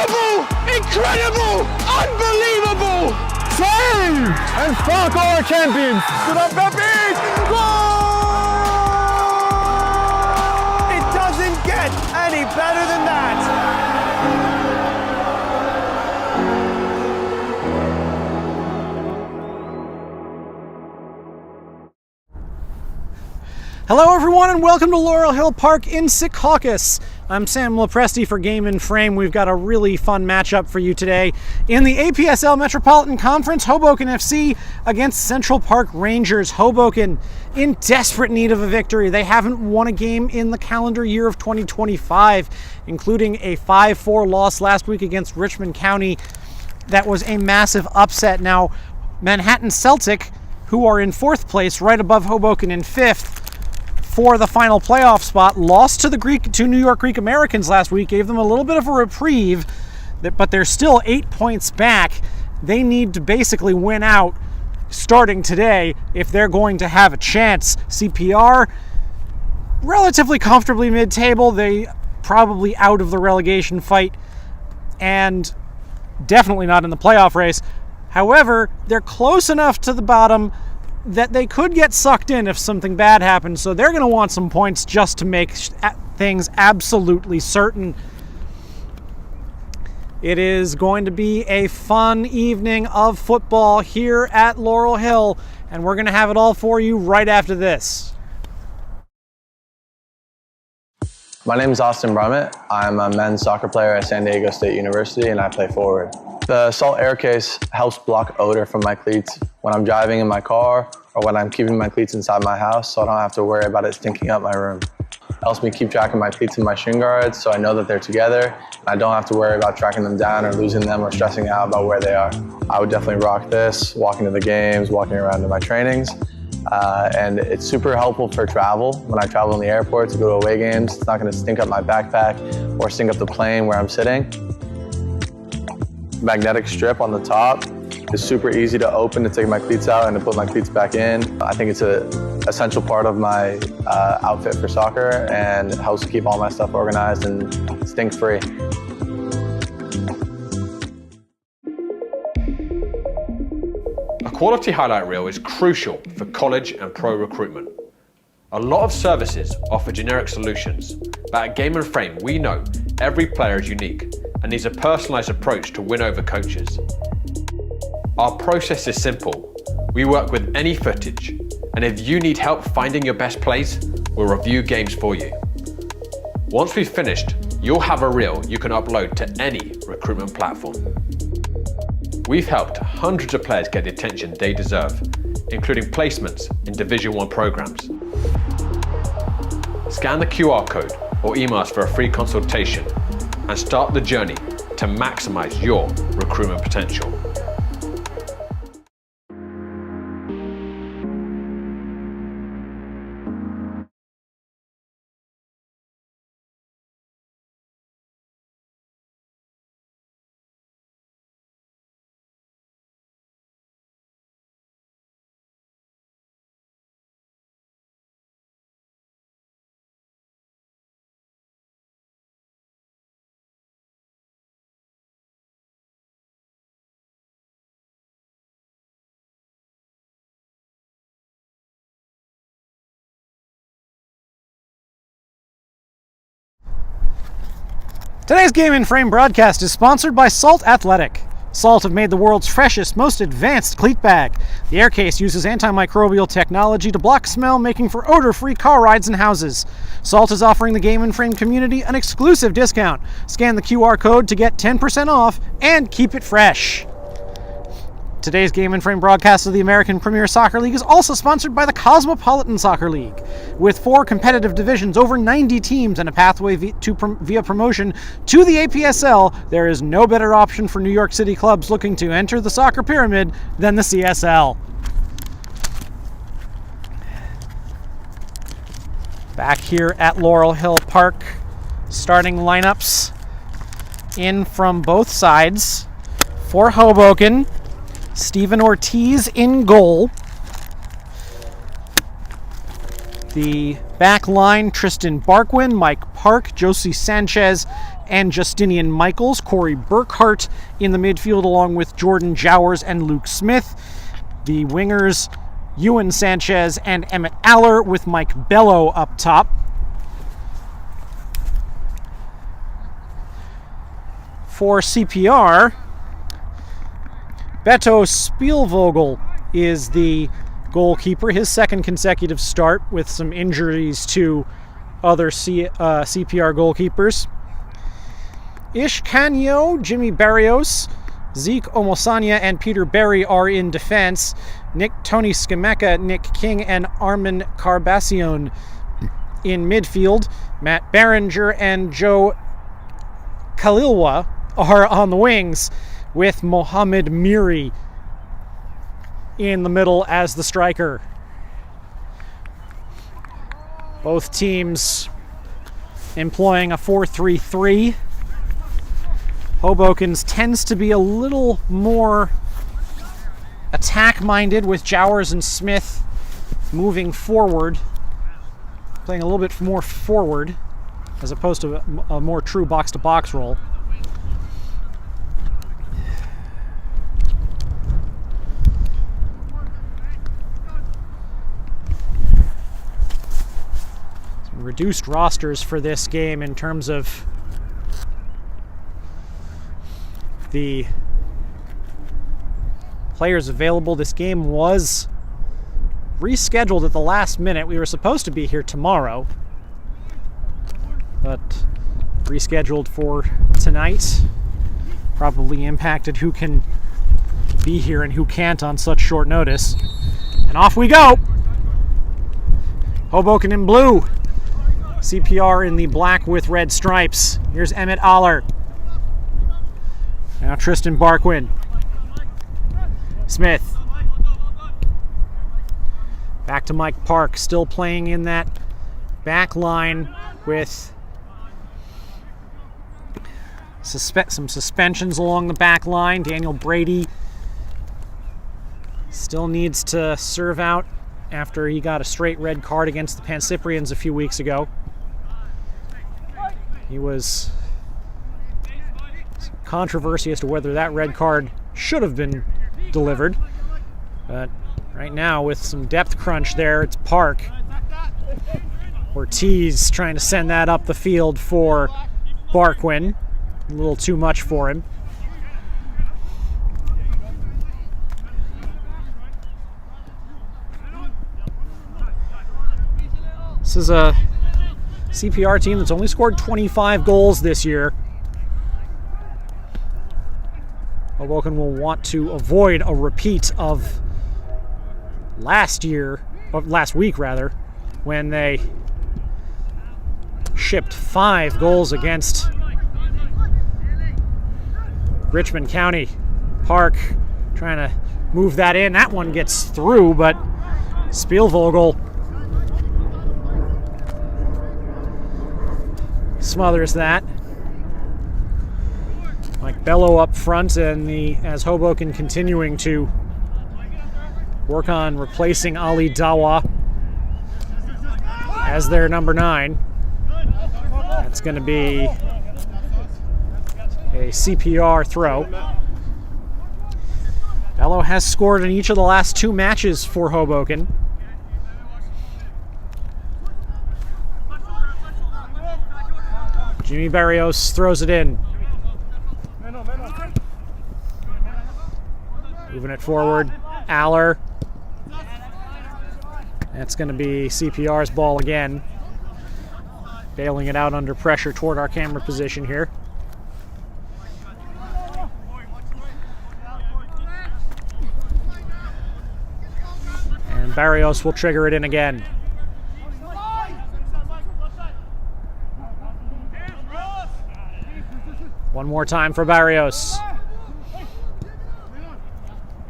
Unbelievable! Incredible! Unbelievable! Save! And Spark are champions! Good up, Pepe! Goal! It doesn't get any better than that! Hello everyone and welcome to Laurel Hill Park in Secaucus. I'm Sam Lopresti for Game and Frame. We've got a really fun matchup for you today. In the APSL Metropolitan Conference, Hoboken FC against Central Park Rangers. Hoboken in desperate need of a victory. They haven't won a game in the calendar year of 2025, including a 5-4 loss last week against Richmond County. That was a massive upset. Now, Manhattan Celtic, who are in 4th place, right above Hoboken in 5th, for the final playoff spot, lost to New York Greek Americans last week, gave them a little bit of a reprieve, but they're still 8 points back. They need to basically win out starting today if they're going to have a chance. CPR, relatively comfortably mid-table. They probably out of the relegation fight and definitely not in the playoff race. However, they're close enough to the bottom that they could get sucked in if something bad happens, so they're going to want some points just to make things absolutely certain. It is going to be a fun evening of football here at Laurel Hill, and we're going to have it all for you right after this. My name is Austin Brummett. I'm a men's soccer player at San Diego State University, and I play forward. The Salt Air Case helps block odor from my cleats when I'm driving in my car or when I'm keeping my cleats inside my house, so I don't have to worry about it stinking up my room. It helps me keep track of my cleats and my shin guards, so I know that they're together, and I don't have to worry about tracking them down or losing them or stressing out about where they are. I would definitely rock this, walking to the games, walking around to my trainings. And it's super helpful for travel. When I travel in the airport to go to away games, it's not going to stink up my backpack or stink up the plane where I'm sitting. Magnetic strip on the top is super easy to open to take my cleats out and to put my cleats back in. I think it's an essential part of my outfit for soccer, and it helps keep all my stuff organized and stink-free. A quality highlight reel is crucial for college and pro recruitment. A lot of services offer generic solutions, but at Game and Frame we know every player is unique and needs a personalised approach to win over coaches. Our process is simple. We work with any footage, and if you need help finding your best plays, we'll review games for you. Once we've finished, you'll have a reel you can upload to any recruitment platform. We've helped hundreds of players get the attention they deserve, including placements in Division 1 programs. Scan the QR code or email us for a free consultation and start the journey to maximize your recruitment potential. Today's Game and Frame broadcast is sponsored by Salt Athletic. Salt have made the world's freshest, most advanced cleat bag. The Air Case uses antimicrobial technology to block smell, making for odor-free car rides and houses. Salt is offering the Game and Frame community an exclusive discount. Scan the QR code to get 10% off and keep it fresh. Today's Game and Frame broadcast of the American Premier Soccer League is also sponsored by the Cosmopolitan Soccer League. With 4 competitive divisions, over 90 teams, and a pathway via promotion to the APSL, there is no better option for New York City clubs looking to enter the soccer pyramid than the CSL. Back here at Laurel Hill Park, starting lineups in from both sides. For Hoboken, Stephen Ortiz in goal. The back line, Tristan Barquin, Mike Park, Josie Sanchez, and Justinian Michaels. Corey Burkhart in the midfield along with Jordan Jowers and Luke Smith. The wingers, Ewan Sanchez and Emmett Aller with Mike Bello up top. For CPR, Beto Spielvogel is the goalkeeper, his second consecutive start with some injuries to other CPR goalkeepers. Ish Canyo, Jimmy Barrios, Zeke Omosanya, and Peter Berry are in defense. Tony Skimeka, Nick King, and Armin Carbacion in midfield. Matt Barringer and Joe Khalilwa are on the wings, with Mohamed Miri in the middle as the striker. Both teams employing a 4-3-3. Hoboken's tends to be a little more attack-minded, with Jowers and Smith moving forward, playing a little bit more forward as opposed to a more true box-to-box role. Reduced rosters for this game in terms of the players available. This game was rescheduled at the last minute. We were supposed to be here tomorrow, but rescheduled for tonight. Probably impacted who can be here and who can't on such short notice. And off we go! Hoboken in blue. CPR in the black with red stripes. Here's Emmett Aller. Now Tristan Barquin. Smith. Back to Mike Park, still playing in that back line with some suspensions along the back line. Daniel Brady still needs to serve out after he got a straight red card against the Pancyprians a few weeks ago. He was some controversy as to whether that red card should have been delivered. But right now, with some depth crunch there, it's Park. Ortiz trying to send that up the field for Barquin. A little too much for him. This is a CPR team that's only scored 25 goals this year. Hoboken will want to avoid a repeat of last week, when they shipped 5 goals against Richmond County. Park trying to move that in. That one gets through, but Spielvogel smothers that. Mike Bello up front, and as Hoboken continuing to work on replacing Ali Dawa as their number 9. That's going to be a CPR throw. Bello has scored in each of the last 2 matches for Hoboken. Jimmy Barrios throws it in. Moving it forward. Aller. That's going to be CPR's ball again. Bailing it out under pressure toward our camera position here. And Barrios will trigger it in again. One more time for Barrios.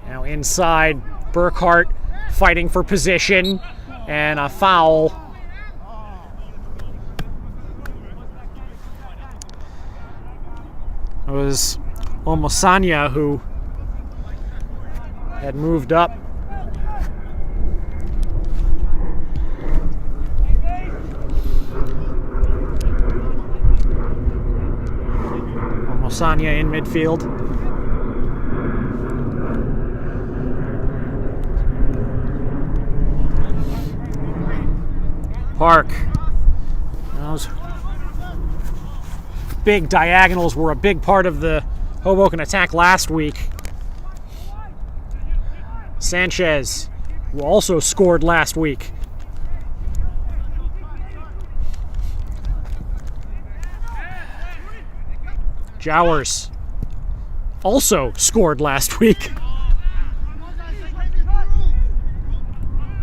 Now inside, Burkhart fighting for position, and a foul. It was Omosanya who had moved up. Sonia in midfield. Park. Those big diagonals were a big part of the Hoboken attack last week. Sanchez, who also scored last week. Jowers also scored last week.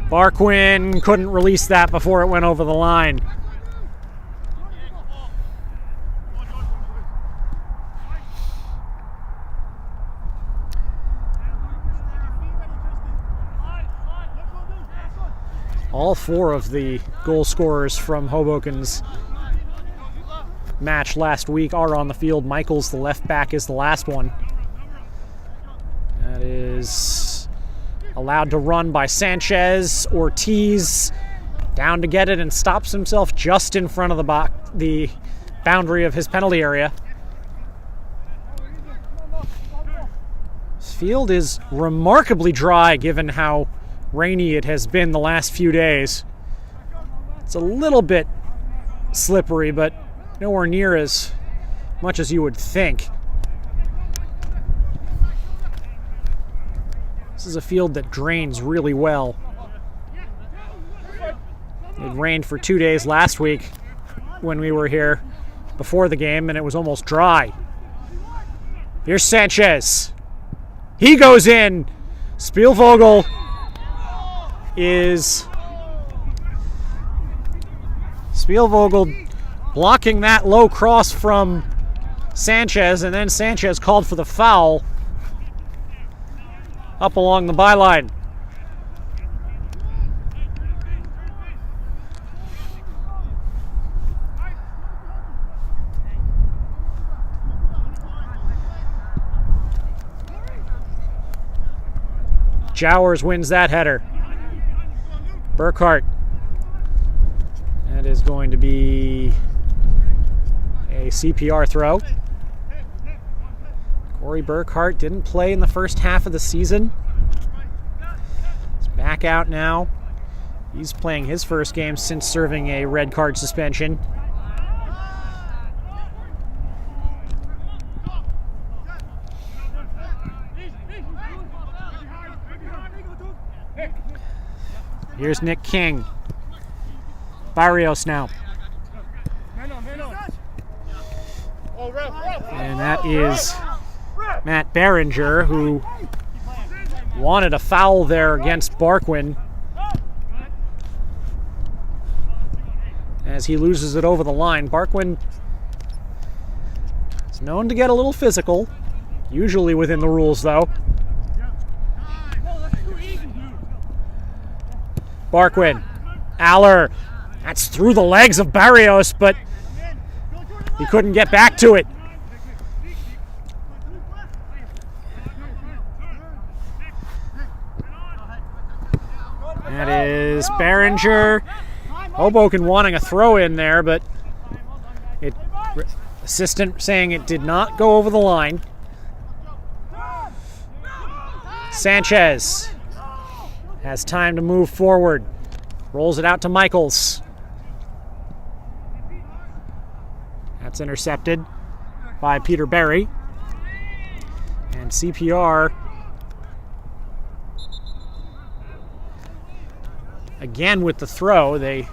Barquin couldn't release that before it went over the line. All four of the goal scorers from Hoboken's match last week are on the field. Michaels, the left back, is the last one. That is allowed to run by Sanchez. Ortiz down to get it and stops himself just in front of the boundary of his penalty area. This field is remarkably dry given how rainy it has been the last few days. It's a little bit slippery, but nowhere near as much as you would think. This is a field that drains really well. It rained for 2 days last week when we were here before the game, and it was almost dry. Here's Sanchez. He goes in. Spielvogel blocking that low cross from Sanchez, and then Sanchez called for the foul up along the byline. Jowers wins that header. Burkhart. That is going to be a CPR throw. Corey Burkhart didn't play in the first half of the season. He's back out now. He's playing his first game since serving a red card suspension. Here's Nick King. Barrios now. And that is Matt Berenger, who wanted a foul there against Barquin as he loses it over the line. Barquin is known to get a little physical, usually within the rules though. Barquin, Aller, that's through the legs of Barrios, but he couldn't get back to it. That is Berenger. Hoboken wanting a throw in there, but assistant saying it did not go over the line. Sanchez has time to move forward. Rolls it out to Michaels. That's intercepted by Peter Berry. And CPR again with the throw. They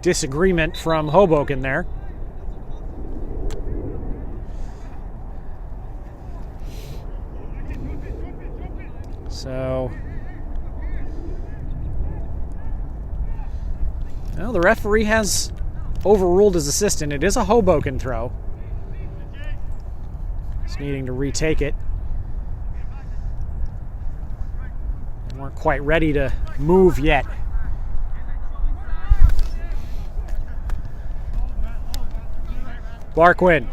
disagreement from Hoboken there. So, well, the referee has overruled his assistant. It is a Hoboken throw. He's needing to retake it. They weren't quite ready to move yet. Barquin.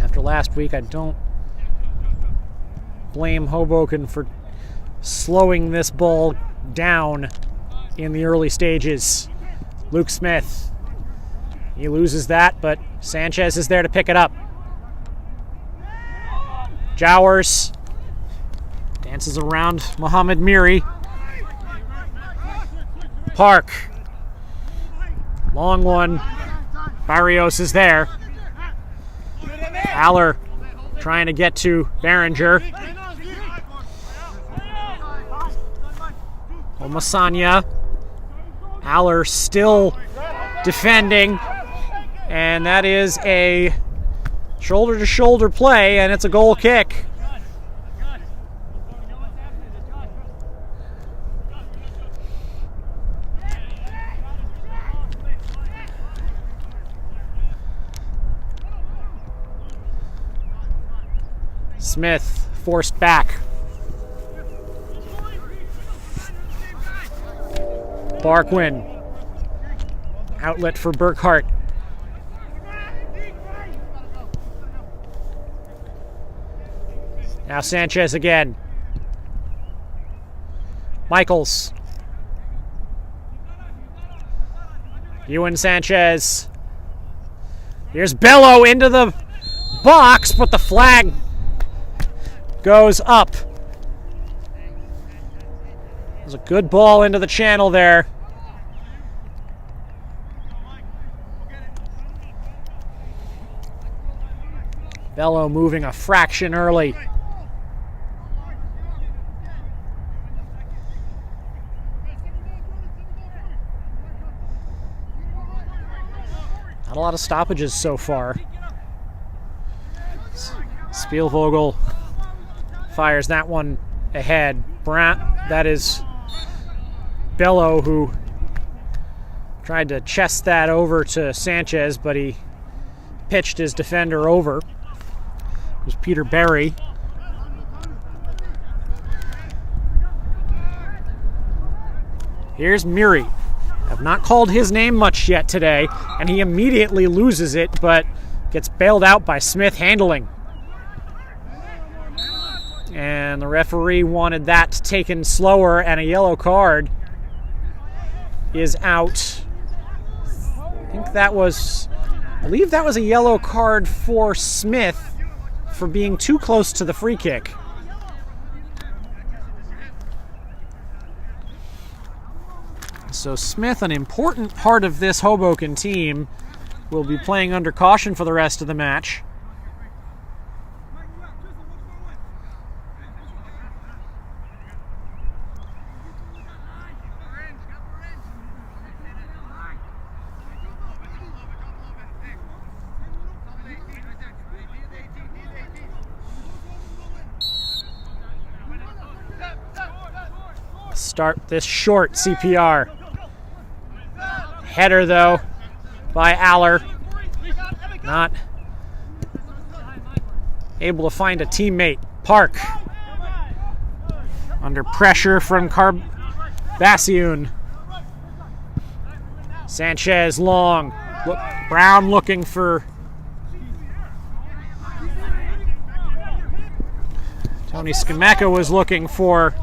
After last week, I don't blame Hoboken for slowing this ball down in the early stages. Luke Smith. He loses that, but Sanchez is there to pick it up. Jowers dances around Mohamed Miri. Park. Long one. Barrios is there. Haller trying to get to Behringer. Omasanya. Haller still defending. And that is a shoulder-to-shoulder play, and it's a goal kick. Smith forced back. Barquin. Outlet for Burkhart. Now Sanchez again. Michaels. Ewan Sanchez. Here's Bello into the box, but the flag goes up. It was a good ball into the channel there. Bello moving a fraction early. Not a lot of stoppages so far. Spielvogel fires that one ahead. That is Bello, who tried to chest that over to Sanchez, but he pitched his defender over. It was Peter Berry. Here's Miri. I've not called his name much yet today, and he immediately loses it, but gets bailed out by Smith handling. And the referee wanted that taken slower, and a yellow card is out. I believe that was a yellow card for Smith for being too close to the free kick. So Smith, an important part of this Hoboken team, will be playing under caution for the rest of the match. Start this short CPR. Header, though, by Aller. Not able to find a teammate. Park. Under pressure from Bassioun. Sanchez long. Brown looking for Tony Skameka was looking for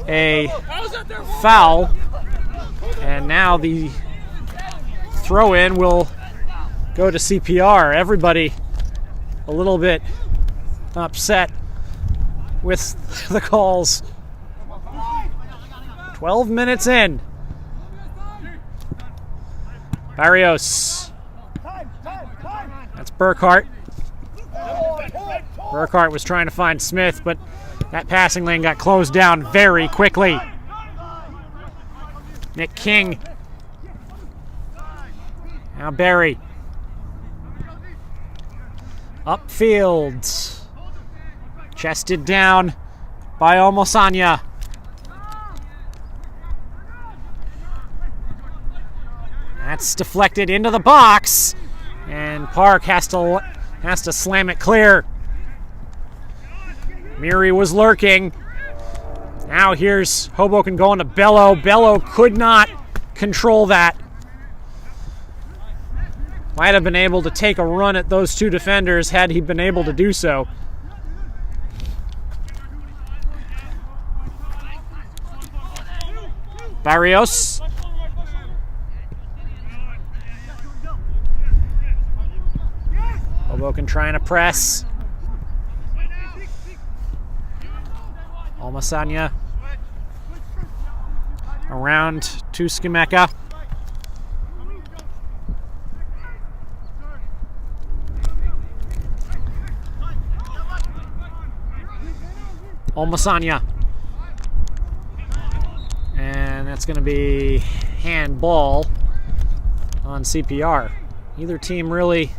a foul, and now the throw-in will go to CPR. Everybody a little bit upset with the calls. 12 minutes in. Barrios. That's Burkhart. Burkhart was trying to find Smith, but that passing lane got closed down very quickly. Nick King. Now Barry. Upfield. Chested down by Omasanya. That's deflected into the box, and Park has to slam it clear. Miri was lurking. Now here's Hoboken going to Bello. Bello could not control that. Might have been able to take a run at those two defenders had he been able to do so. Barrios. Hoboken trying to press. Almasanya around to Skimeka. Almasanya. And that's going to be handball on CPR. Either team really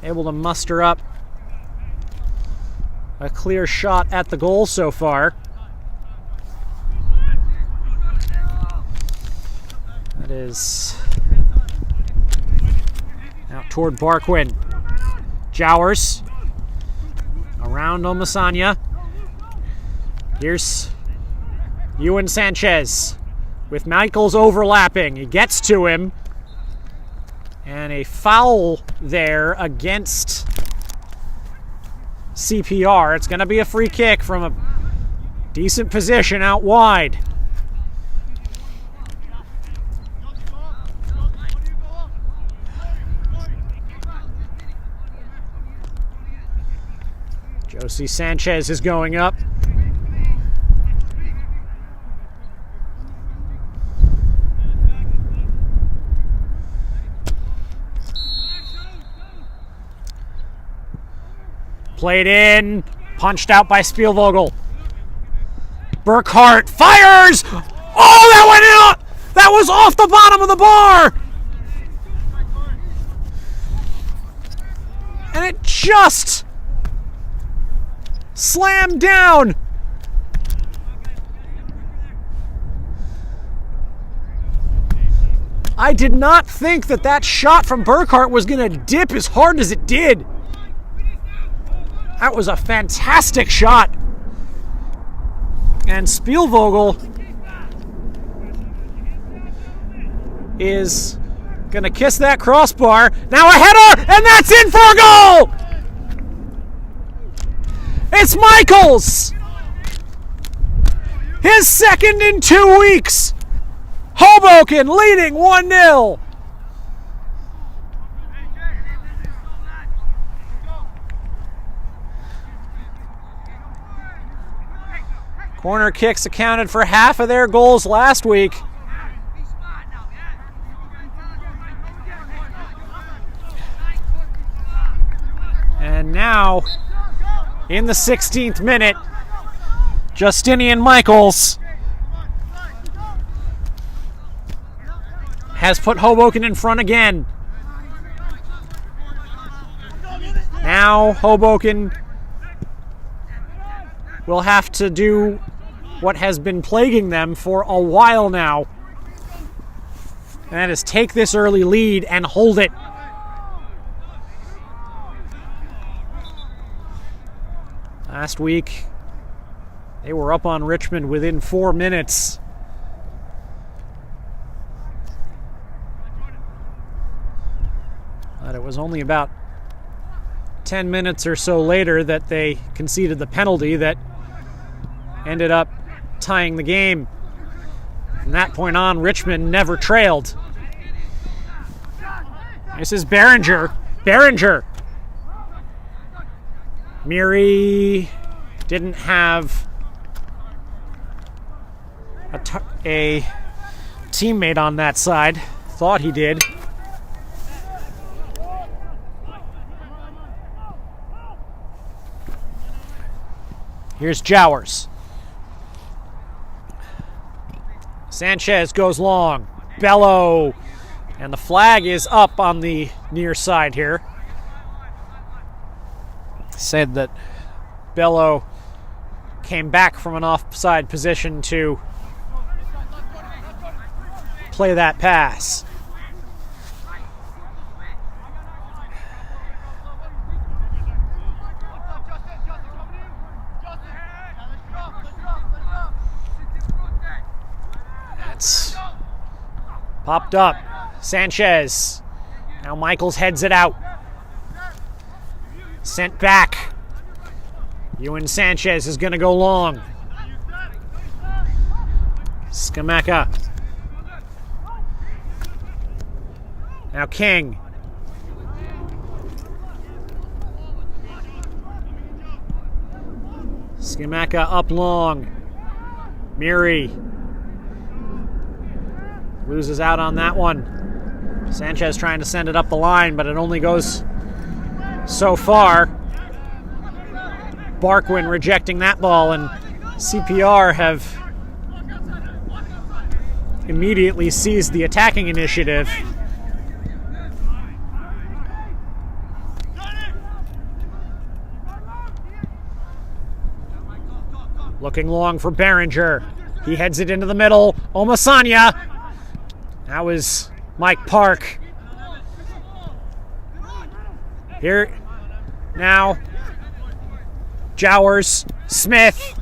able to muster up a clear shot at the goal so far. That is out toward Barquin. Jowers around Almasanya. Here's Ewan Sanchez with Michaels overlapping. He gets to him. And a foul there against CPR. It's going to be a free kick from a decent position out wide. Josie Sanchez is going up. Played in, punched out by Spielvogel. Burkhart fires! Oh, that went out! That was off the bottom of the bar! And it just slammed down. I did not think that that shot from Burkhart was going to dip as hard as it did. That was a fantastic shot. And Spielvogel is going to kiss that crossbar. Now a header, and that's in for a goal! It's Michaels! His second in 2 weeks! Hoboken leading 1-0. Corner kicks accounted for half of their goals last week. And now, in the 16th minute, Justinian Michaels has put Hoboken in front again. Now Hoboken will have to do what has been plaguing them for a while now. And that is take this early lead and hold it. Last week, they were up on Richmond within 4 minutes. But it was only about 10 minutes or so later that they conceded the penalty that ended up tying the game. From that point on, Richmond never trailed. This is Behringer. Miri didn't have a teammate on that side. Thought he did. Here's Jowers. Sanchez goes long. Bello. And the flag is up on the near side here. Said that Bello came back from an offside position to play that pass. That's popped up. Sanchez. Now Michaels heads it out. Sent back. Ewan Sanchez is going to go long. Skimeka. Now King. Skimeka up long. Miri loses out on that one. Sanchez trying to send it up the line, but it only goes so far. Barkwin rejecting that ball, and CPR have immediately seized the attacking initiative. Looking long for Behringer. He heads it into the middle. Omasanya. That was Mike Park. Here now. Jowers. Smith.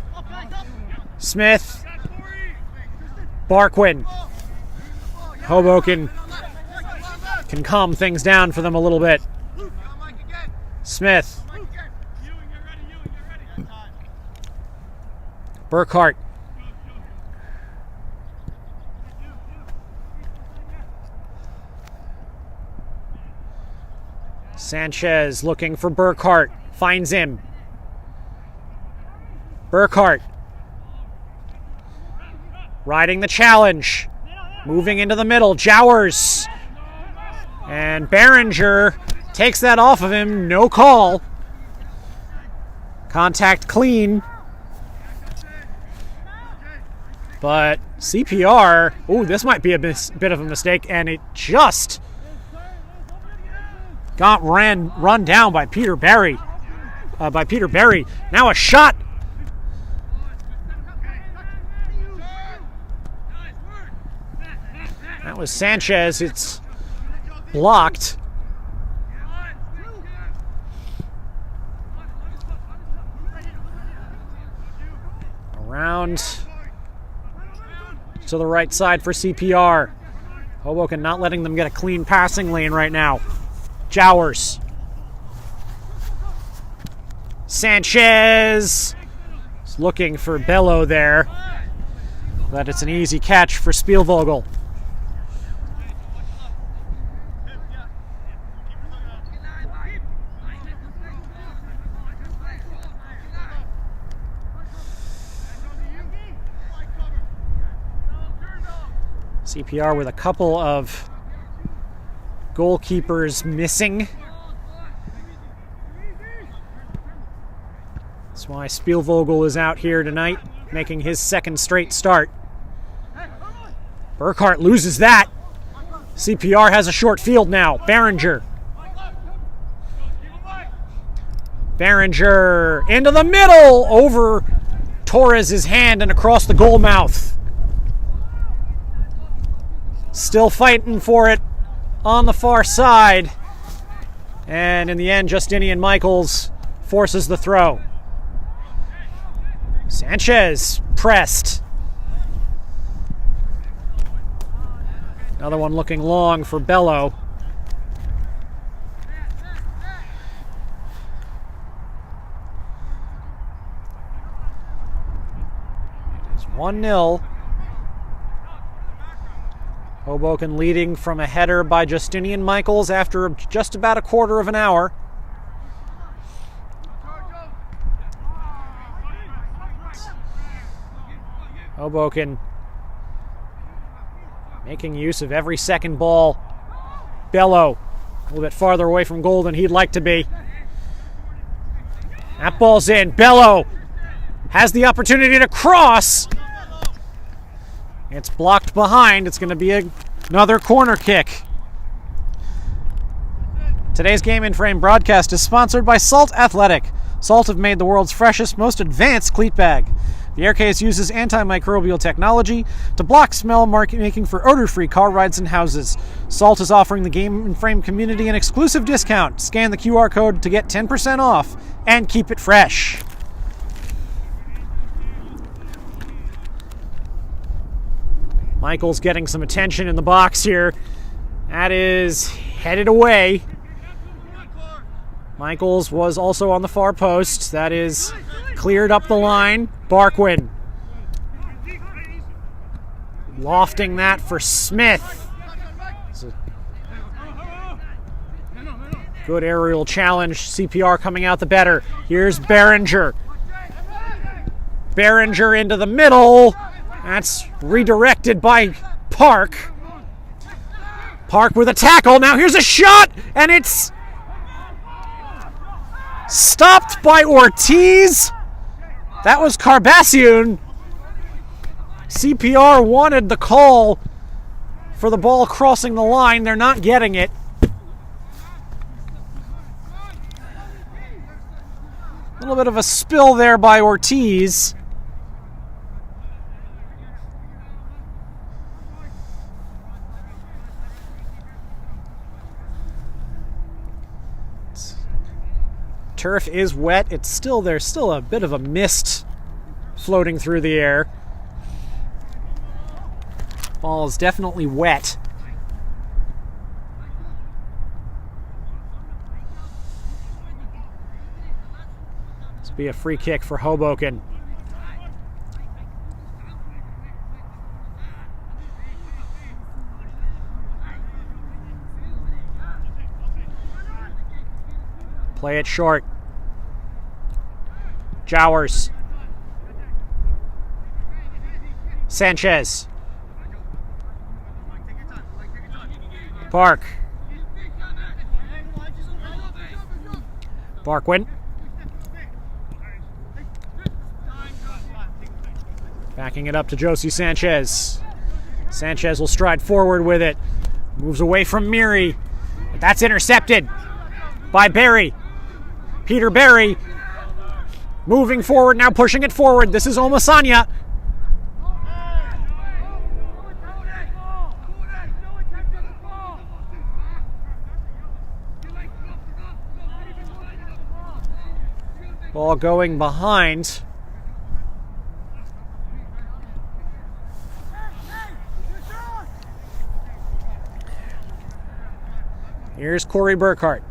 Smith. Barkwin. Hoboken can calm things down for them a little bit. Smith. Burkhart. Sanchez looking for Burkhart. Finds him. Burkhart. Riding the challenge. Moving into the middle. Jowers. And Behringer takes that off of him. No call. Contact clean. But CPR, this might be a bit of a mistake, and it just got run down by Peter Berry. Now a shot. That was Sanchez. It's blocked. Around to the right side for CPR. Hoboken not letting them get a clean passing lane right now. Jowers. Sanchez is looking for Bello there, but it's an easy catch for Spielvogel. CPR with a couple of goalkeepers missing. That's why Spielvogel is out here tonight, making his second straight start. Burkhart loses that. CPR has a short field now. Behringer. Behringer into the middle, over Torres' hand and across the goal mouth. Still fighting for it on the far side. And in the end, Justinian Michaels forces the throw. Sanchez pressed. Another one looking long for Bello. It is 1-0. Hoboken leading from a header by Justinian Michaels after just about a quarter of an hour. Hoboken making use of every second ball. Bello a little bit farther away from goal than he'd like to be. That ball's in. Bello has the opportunity to cross. It's blocked behind. It's going to be another corner kick. Today's Game in Frame broadcast is sponsored by Salt Athletic. Salt have made the world's freshest, most advanced cleat bag. The aircase uses antimicrobial technology to block smell, making for odor-free car rides and houses. Salt is offering the Game in Frame community an exclusive discount. Scan the QR code to get 10% off and keep it fresh. Michael's getting some attention in the box here. That is headed away. Michaels was also on the far post. That is cleared up the line. Barkwin lofting that for Smith. Good aerial challenge. CPR coming out the better. Here's Behringer. Behringer into the middle. That's redirected by Park. Park with a tackle. Now here's a shot, and it's stopped by Ortiz. That was Carbassian. CPR wanted the call for the ball crossing the line. They're not getting it. A little bit of a spill there by Ortiz. Turf is wet. There's still a bit of a mist floating through the air. Ball is definitely wet. This will be a free kick for Hoboken. Play it short. Jowers. Sanchez. Park. Barkwin. Backing it up to Josie Sanchez. Sanchez will stride forward with it. Moves away from Miri. But that's intercepted by Barry. Peter Barry moving forward, now pushing it forward. This is Omasanya. Ball going behind. Here's Corey Burkhart.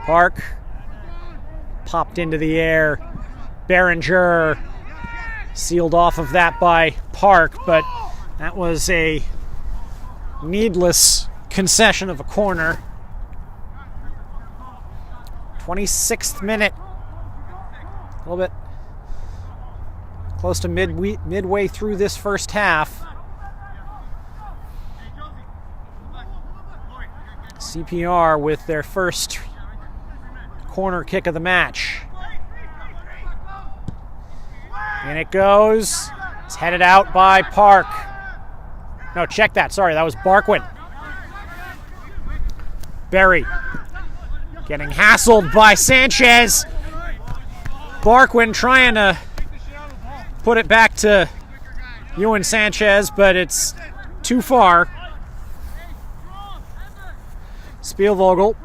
Park popped into the air. Behringer sealed off of that by Park, but that was a needless concession of a corner. 26th minute. A little bit close to midway through this first half. CPR with their first corner kick of the match. And it goes. It's headed out by Park. No, check that. Sorry, that was Barkwin. Berry getting hassled by Sanchez. Barkwin trying to put it back to Ewan Sanchez, but it's too far. Spielvogel.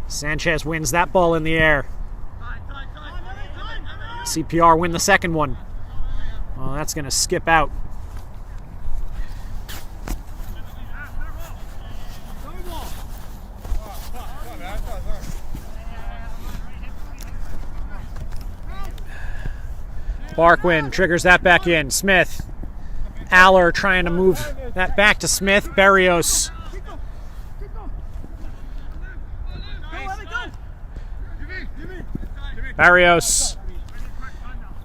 Sanchez wins that ball in the air. CPR win the second one. Well, that's going to skip out. Barkwin triggers that back in. Smith. Aller trying to move that back to Smith. Barrios. Barrios.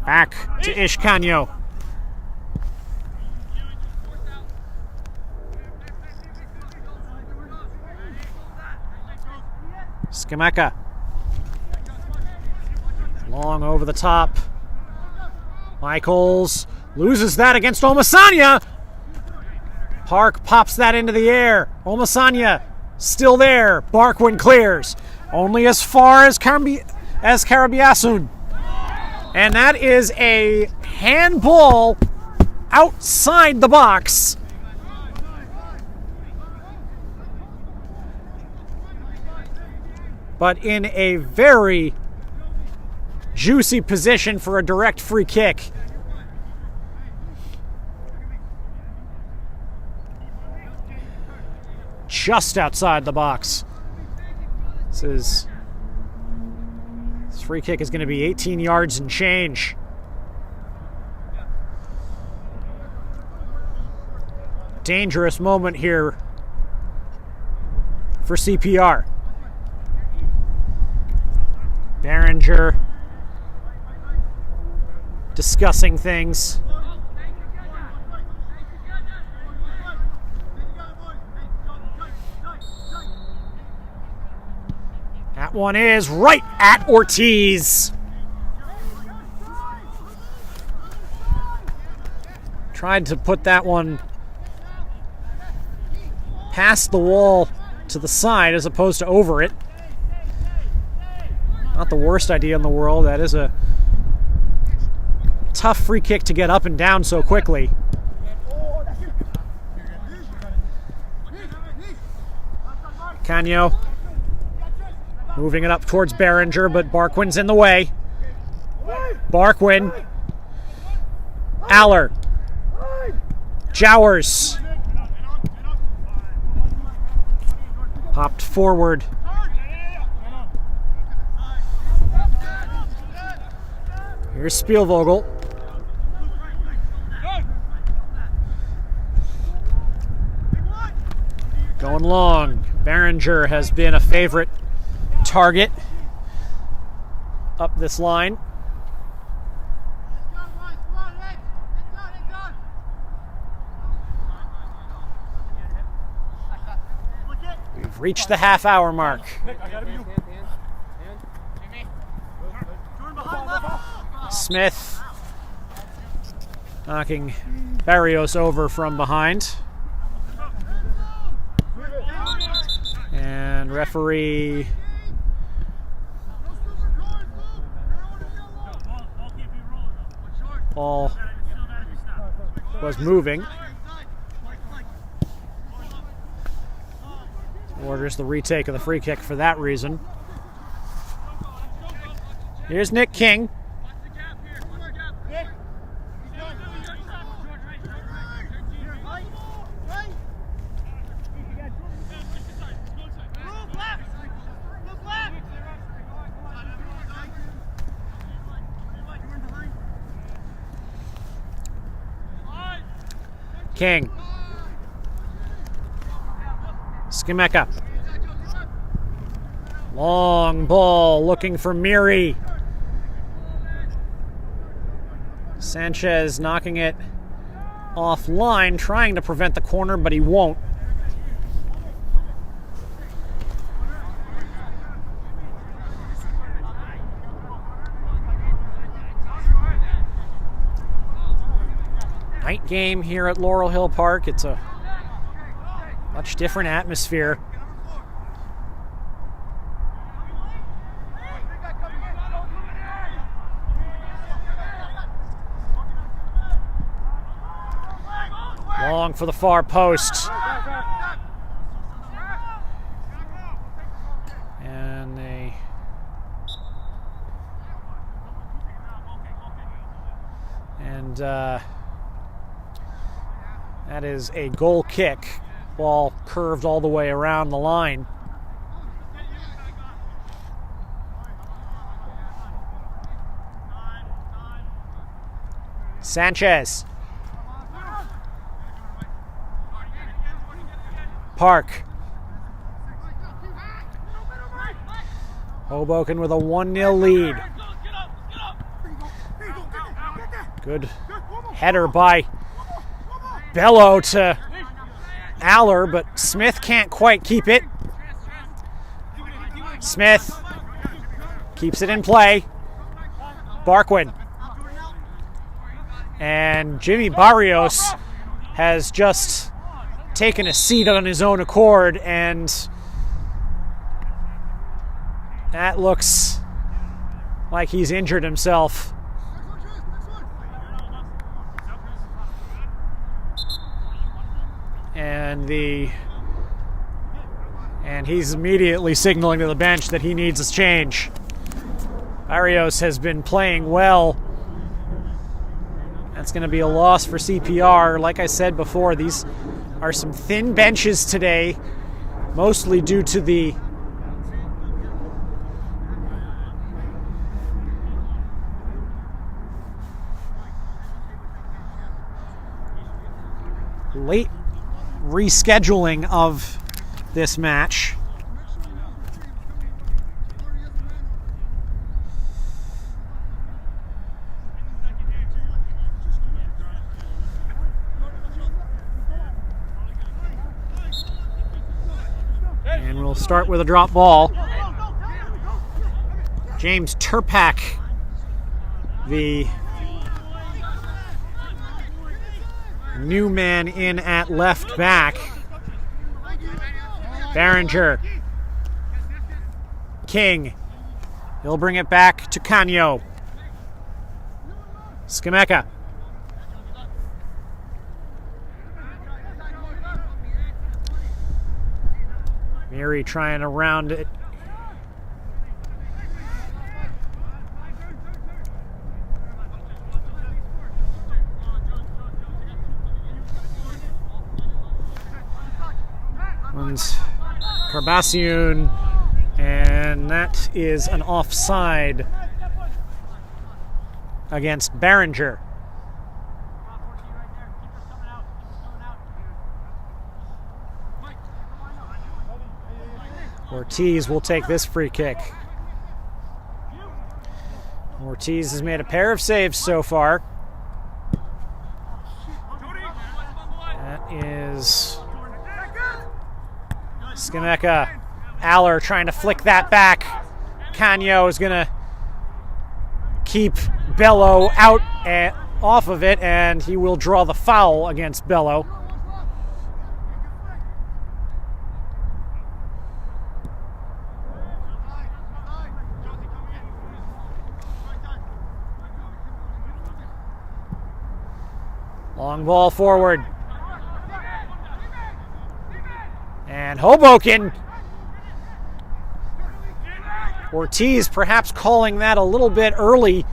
Back to Ishkanyo. Skimeka. Long over the top. Michaels loses that against Omasanya. Park pops that into the air. Omasanya still there. Barkwin clears. Only as far as Karabiasun. And that is a handball outside the box. But in a very juicy position for a direct free kick. Just outside the box. This is This free kick is going to be 18 yards and change. Dangerous moment here for CPR. Behringer discussing things. That one is right at Ortiz. Tried to put that one past the wall to the side as opposed to over it. Not the worst idea in the world. That is a tough free kick to get up and down so quickly. Canio moving it up towards Behringer, but Barquin's in the way. Barquin. Aller. Jowers. Popped forward. Here's Spielvogel. Going long. Behringer has been a favorite target up this line. We've reached the half-hour mark. Smith knocking Barrios over from behind. And referee ball was moving. Orders the retake of the free kick for that reason. Here's Nick King. King. Skimeka. Long ball looking for Miri. Sanchez knocking it offline, trying to prevent the corner, but he won't. Night game here at Laurel Hill Park. It's a much different atmosphere. Long for the far post. And that is a goal kick. Ball curved all the way around the line. Sanchez. Park. Hoboken with a 1-0 lead. Good header by Bello to Aller, but Smith can't quite keep it. Smith keeps it in play. Barquin. And Jimmy Barrios has just taken a seat on his own accord, and that looks like he's injured himself. And he's immediately signaling to the bench that he needs a change. Barrios has been playing well. That's going to be a loss for CPR. Like I said before, these are some thin benches today, mostly due to the late rescheduling of this match. And we'll start with a drop ball. James Turpak, the new man in at left back. Barringer. King. He'll bring it back to Canio. Skimeka. Miri trying to round it. One's Carbassiun, and that is an offside against Barringer. Ortiz will take this free kick. Ortiz has made a pair of saves so far. That is Skimeka. Aller trying to flick that back. Canio is going to keep Bello out and off of it, and he will draw the foul against Bello. Long ball forward. And Hoboken. Ortiz perhaps calling that a little bit early.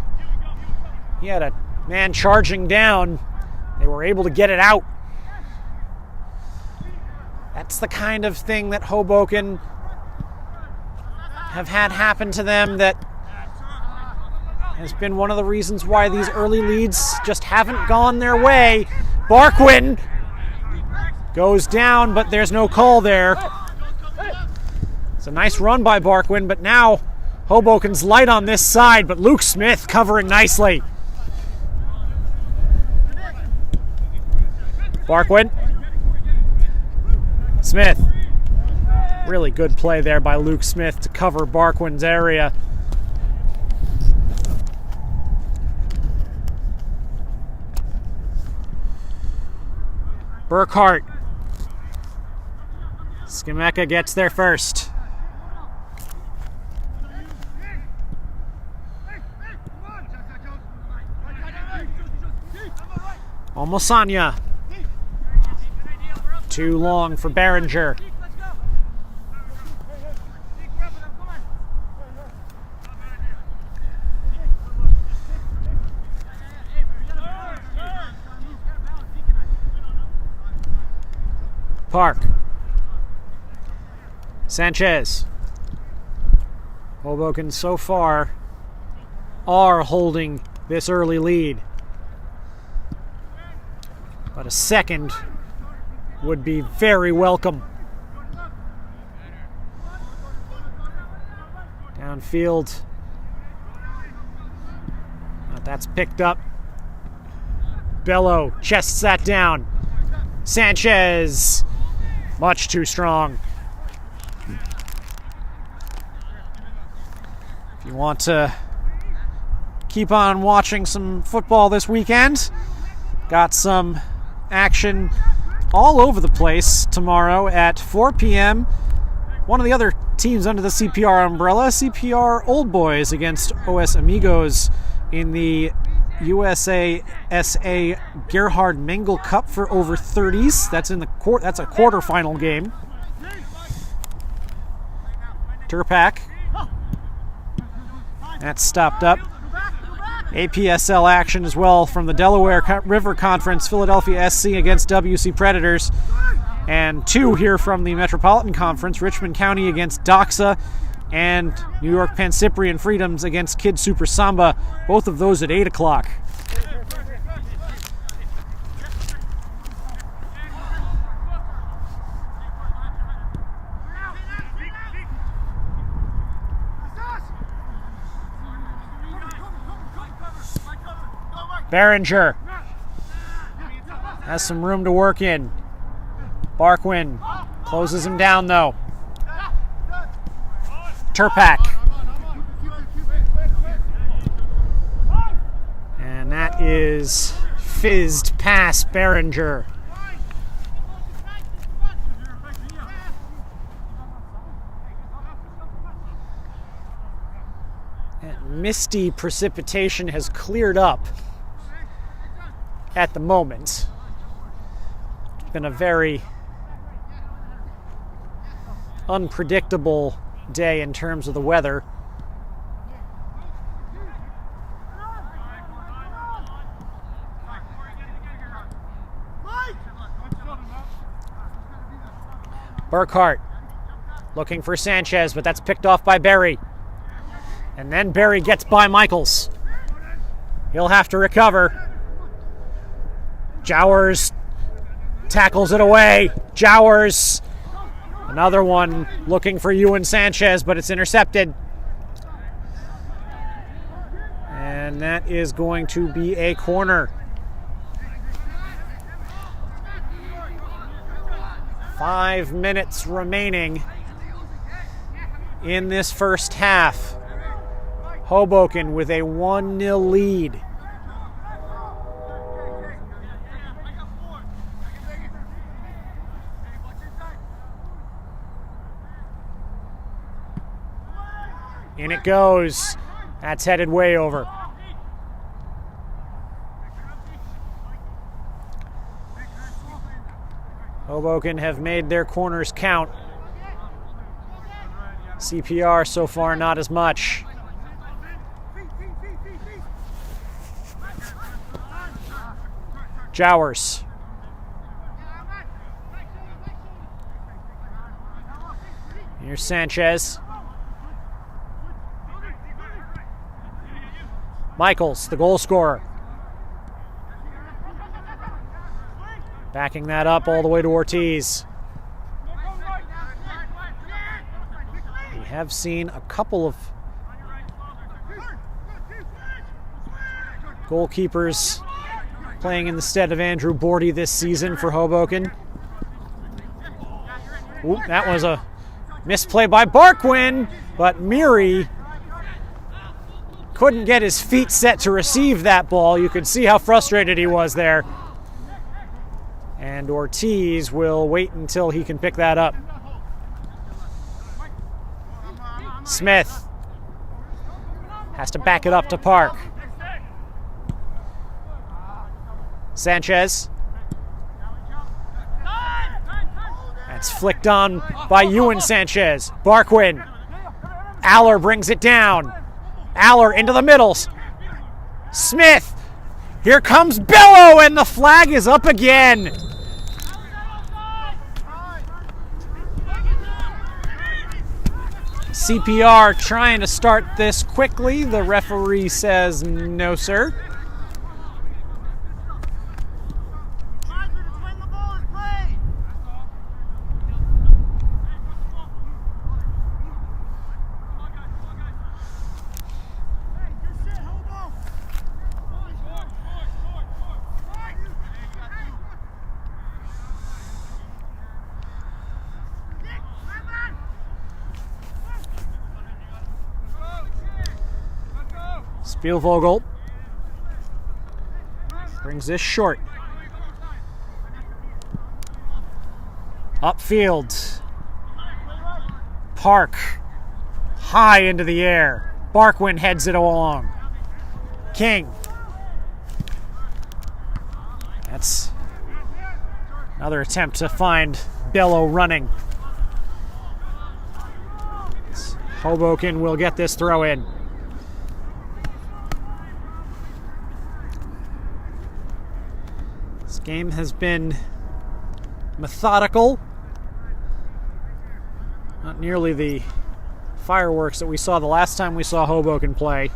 He had a man charging down. They were able to get it out. That's the kind of thing that Hoboken have had happen to them that has been one of the reasons why these early leads just haven't gone their way. Barquin goes down, but there's no call there. It's a nice run by Barquin, but now Hoboken's light on this side, but Luke Smith covering nicely. Barquin. Smith. Really good play there by Luke Smith to cover Barquin's area. Burkhart. Skimeka gets there first. Omosanya. Too long for Barringer. Park. Sanchez. Hoboken so far are holding this early lead. But a second would be very welcome. Downfield. That's picked up. Bello chests that down. Sanchez. Much too strong. If you want to keep on watching some football this weekend, got some action all over the place tomorrow at 4 p.m. One of the other teams under the CPR umbrella, CPR Old Boys against OS Amigos in the USASA Gerhard Mengel Cup for over 30s. That's in the that's a quarterfinal game. Turpak. That's stopped up. APSL action as well from the Delaware River Conference, Philadelphia SC against WC Predators. And two here from the Metropolitan Conference, Richmond County against Doxa, and New York Pancyprian Freedoms against Kid Super Samba, both of those at 8 o'clock. Behringer has some room to work in. Barkwin closes him down though. Turpak. And that is fizzed past Behringer. Misty precipitation has cleared up at the moment. It's been a very unpredictable day in terms of the weather. Burkhart looking for Sanchez, but that's picked off by Berry. And then Berry gets by Michaels. He'll have to recover. Jowers tackles it away. Jowers. Another one looking for Ewan Sanchez, but it's intercepted. And that is going to be a corner. 5 minutes remaining in this first half. Hoboken with a 1-0 lead. In it goes. That's headed way over. Hoboken have made their corners count. CPR so far not as much. Jowers. Here's Sanchez. Michaels, the goal scorer. Backing that up all the way to Ortiz. We have seen a couple of goalkeepers playing in the stead of Andrew Bordy this season for Hoboken. Ooh, that was a misplay by Barkwin, but Meary couldn't get his feet set to receive that ball. You could see how frustrated he was there. And Ortiz will wait until he can pick that up. Smith has to back it up to Park. Sanchez. That's flicked on by Ewan Sanchez. Barkwin. Aller brings it down. Aller into the middles. Smith. Here comes Bello, and the flag is up again. CPR trying to start this quickly. The referee says no, sir. Spielvogel brings this short. Upfield. Park. High into the air. Barkwin heads it along. King. That's another attempt to find Bello running. Hoboken will get this throw in. This game has been methodical. Not nearly the fireworks that we saw the last time we saw Hoboken play.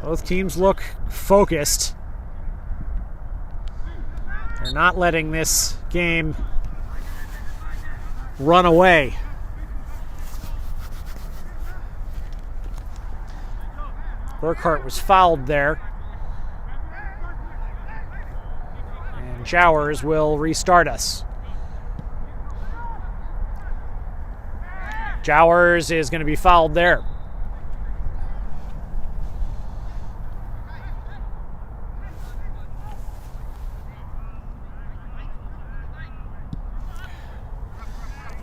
Both teams look focused. They're not letting this game run away. Burkhart was fouled there. And Jowers will restart us. Jowers is going to be fouled there.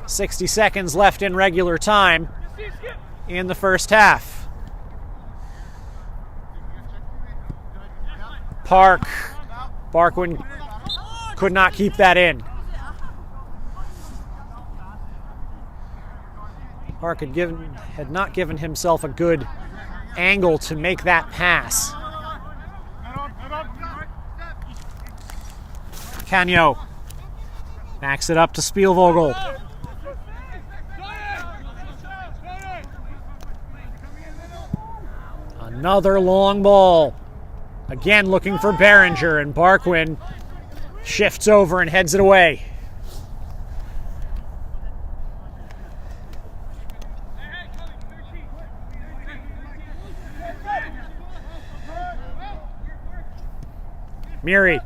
"60 seconds left in regular time in the first half." Barkwin could not keep that in. Park had not given himself a good angle to make that pass. Canyo backs it up to Spielvogel. Another long ball. Again looking for Behringer, and Barkwin shifts over and heads it away. Miri.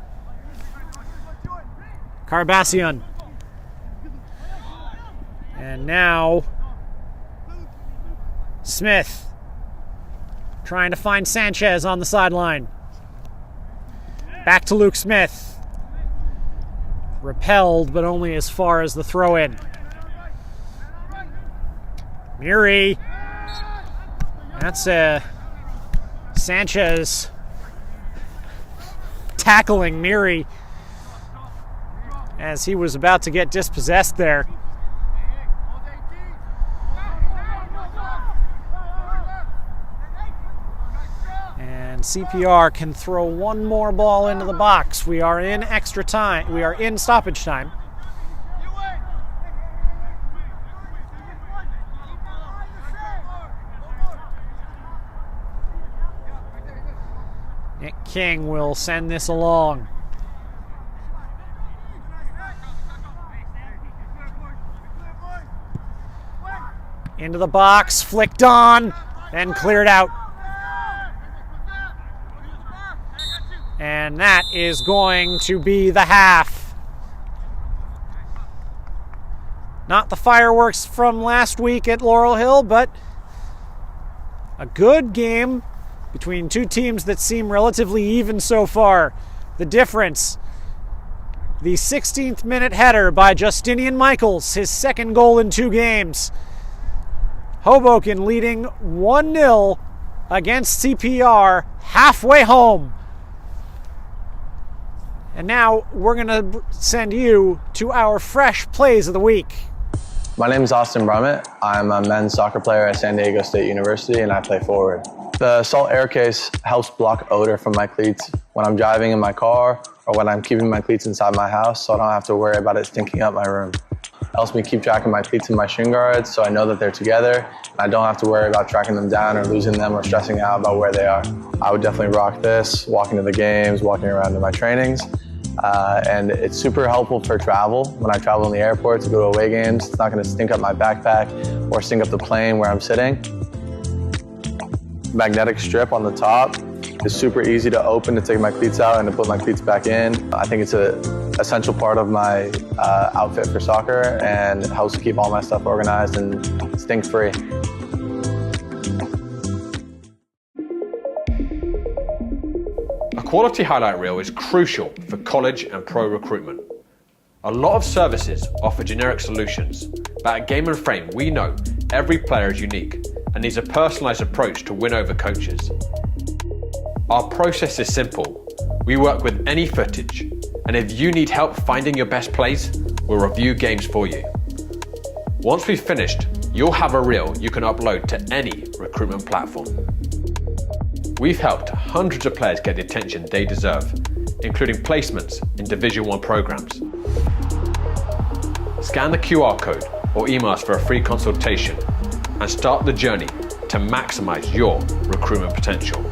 Carbassian. And now Smith trying to find Sanchez on the sideline. Back to Luke Smith. Repelled, but only as far as the throw-in. Miri. That's Sanchez tackling Miri as he was about to get dispossessed there. And CPR can throw one more ball into the box. We are in extra time. We are in stoppage time. Nick King will send this along. Into the box, flicked on, then cleared out. And that is going to be the half. Not the fireworks from last week at Laurel Hill, but a good game between two teams that seem relatively even so far. The difference, the 16th minute header by Justinian Michaels, his second goal in 2 games. Hoboken leading 1-0 against CPR halfway home. And now we're going to send you to our fresh plays of the week. My name is Austin Brummett. I'm a men's soccer player at San Diego State University, and I play forward. The salt air case helps block odor from my cleats when I'm driving in my car or when I'm keeping my cleats inside my house, so I don't have to worry about it stinking up my room. It helps me keep track of my cleats and my shin guards, so I know that they're together, and I don't have to worry about tracking them down or losing them or stressing out about where they are. I would definitely rock this, walking to the games, walking around to my trainings. And it's super helpful for travel. When I travel in the airport to go to away games, it's not going to stink up my backpack or stink up the plane where I'm sitting. Magnetic strip on the top is super easy to open to take my cleats out and to put my cleats back in. I think it's an essential part of my outfit for soccer, and it helps keep all my stuff organized and stink-free. A quality highlight reel is crucial for college and pro recruitment. A lot of services offer generic solutions, but at Game & Frame we know every player is unique and needs a personalised approach to win over coaches. Our process is simple. We work with any footage, and if you need help finding your best plays, we'll review games for you. Once we've finished, you'll have a reel you can upload to any recruitment platform. We've helped hundreds of players get the attention they deserve, including placements in Division 1 programs. Scan the QR code or email us for a free consultation and start the journey to maximize your recruitment potential.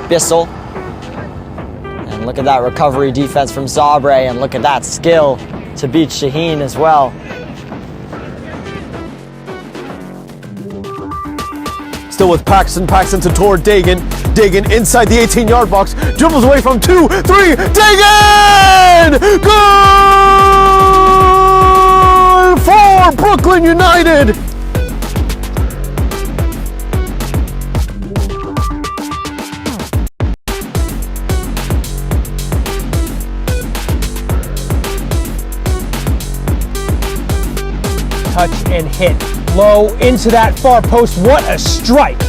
Bissell. And look at that recovery defense from Zabre, and look at that skill to beat Shaheen as well. Still with Paxton. Paxton to toward Dagan. Dagan inside the 18-yard box. Dribbles away from 2, 3. Dagan! Goal for Brooklyn United! Touch and hit. Low into that far post. What a strike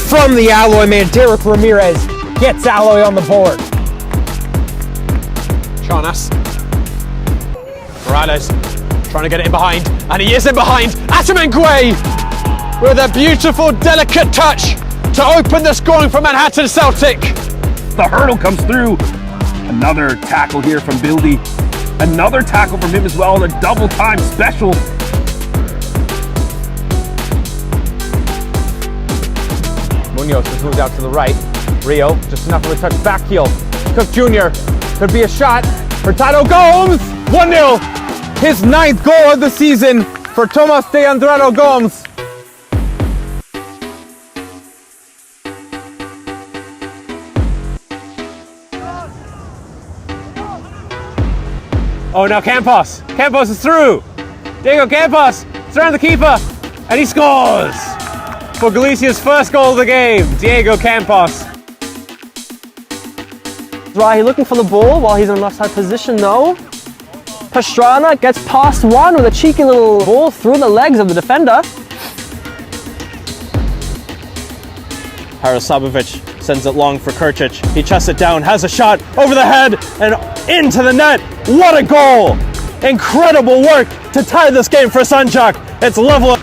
from the Alloy man. Derek Ramirez gets Alloy on the board. Charnas. Morales trying to get it in behind, and he is in behind. Atamangwe with a beautiful, delicate touch to open the scoring for Manhattan Celtic. The hurdle comes through. Another tackle here from Bildy. Another tackle from him as well, and a double time special. Munoz just moved out to the right. Rio, just enough of a touch back heel. Cook Jr. could be a shot. Hurtado Gomes, 1-0. His 9th goal of the season for Tomas de Andrade Gomes. Oh, now Campos. Campos is through. Diego Campos, it's around the keeper, and he scores for Galicia's first goal of the game. Diego Campos. Rahi looking for the ball while he's in an offside position though. Pastrana gets past one with a cheeky little ball through the legs of the defender. Harasabovic sends it long for Kurcic. He chests it down, has a shot over the head and into the net. What a goal! Incredible work to tie this game for Sanjak. It's level.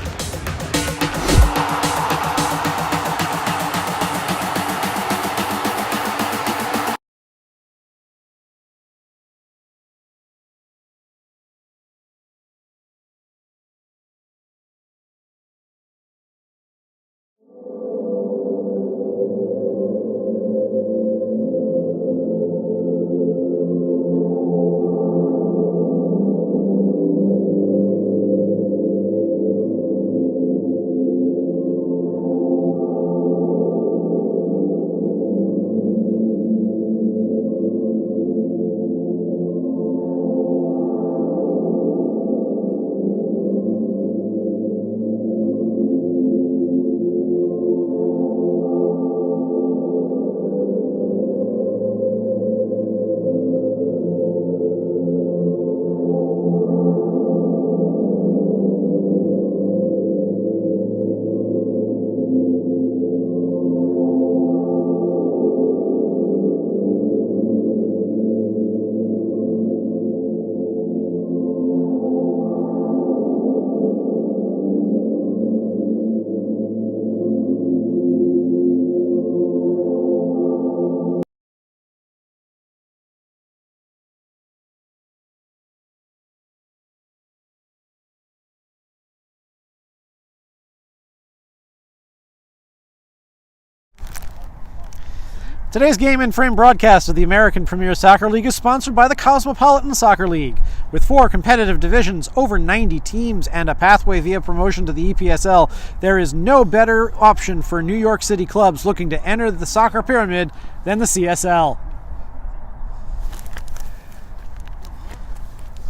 Today's Game in Frame broadcast of the American Premier Soccer League is sponsored by the Cosmopolitan Soccer League. With 4 competitive divisions, over 90 teams, and a pathway via promotion to the EPSL, there is no better option for New York City clubs looking to enter the soccer pyramid than the CSL.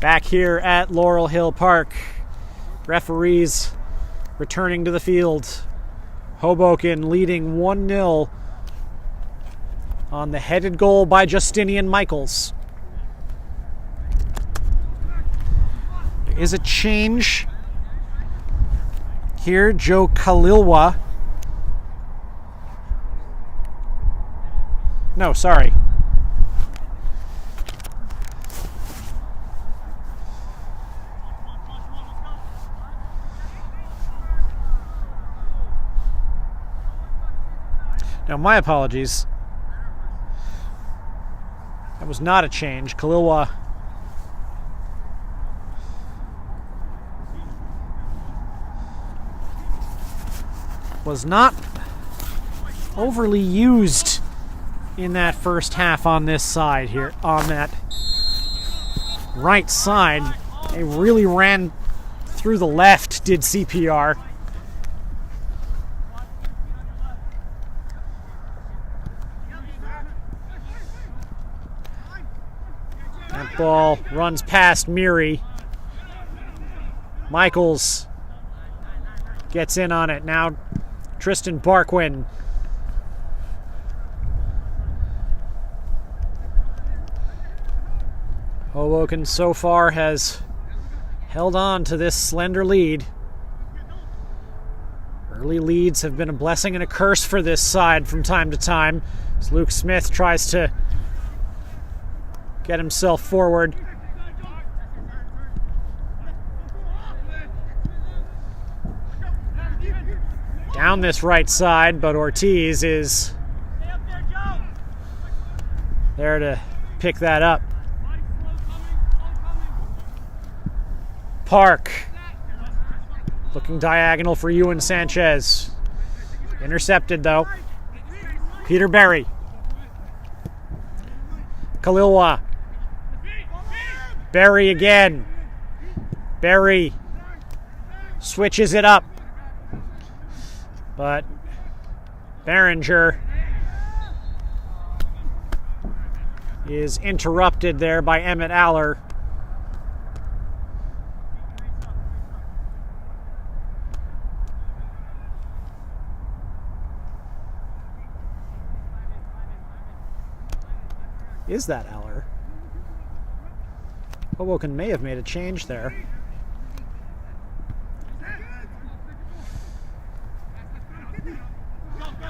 Back here at Laurel Hill Park, referees returning to the field. Hoboken leading 1-0 on the headed goal by Justinian Michaels. There is a change here. Joe Kalilwa. No, sorry. Now, my apologies. That was not a change. Kalilwa was not overly used in that first half on this side here, on that right side. They really ran through the left, did CPR. That ball runs past Miri. Michaels gets in on it. Now Tristan Barquin. Hoboken so far has held on to this slender lead. Early leads have been a blessing and a curse for this side from time to time, as Luke Smith tries to get himself forward. Down this right side, but Ortiz is there to pick that up. Park looking diagonal for Ewan Sanchez. Intercepted though. Peter Berry. Kalilwa. Berry again. Berry switches it up. But Behringer is interrupted there by Emmett Aller. Is that Aller? Hoboken may have made a change there.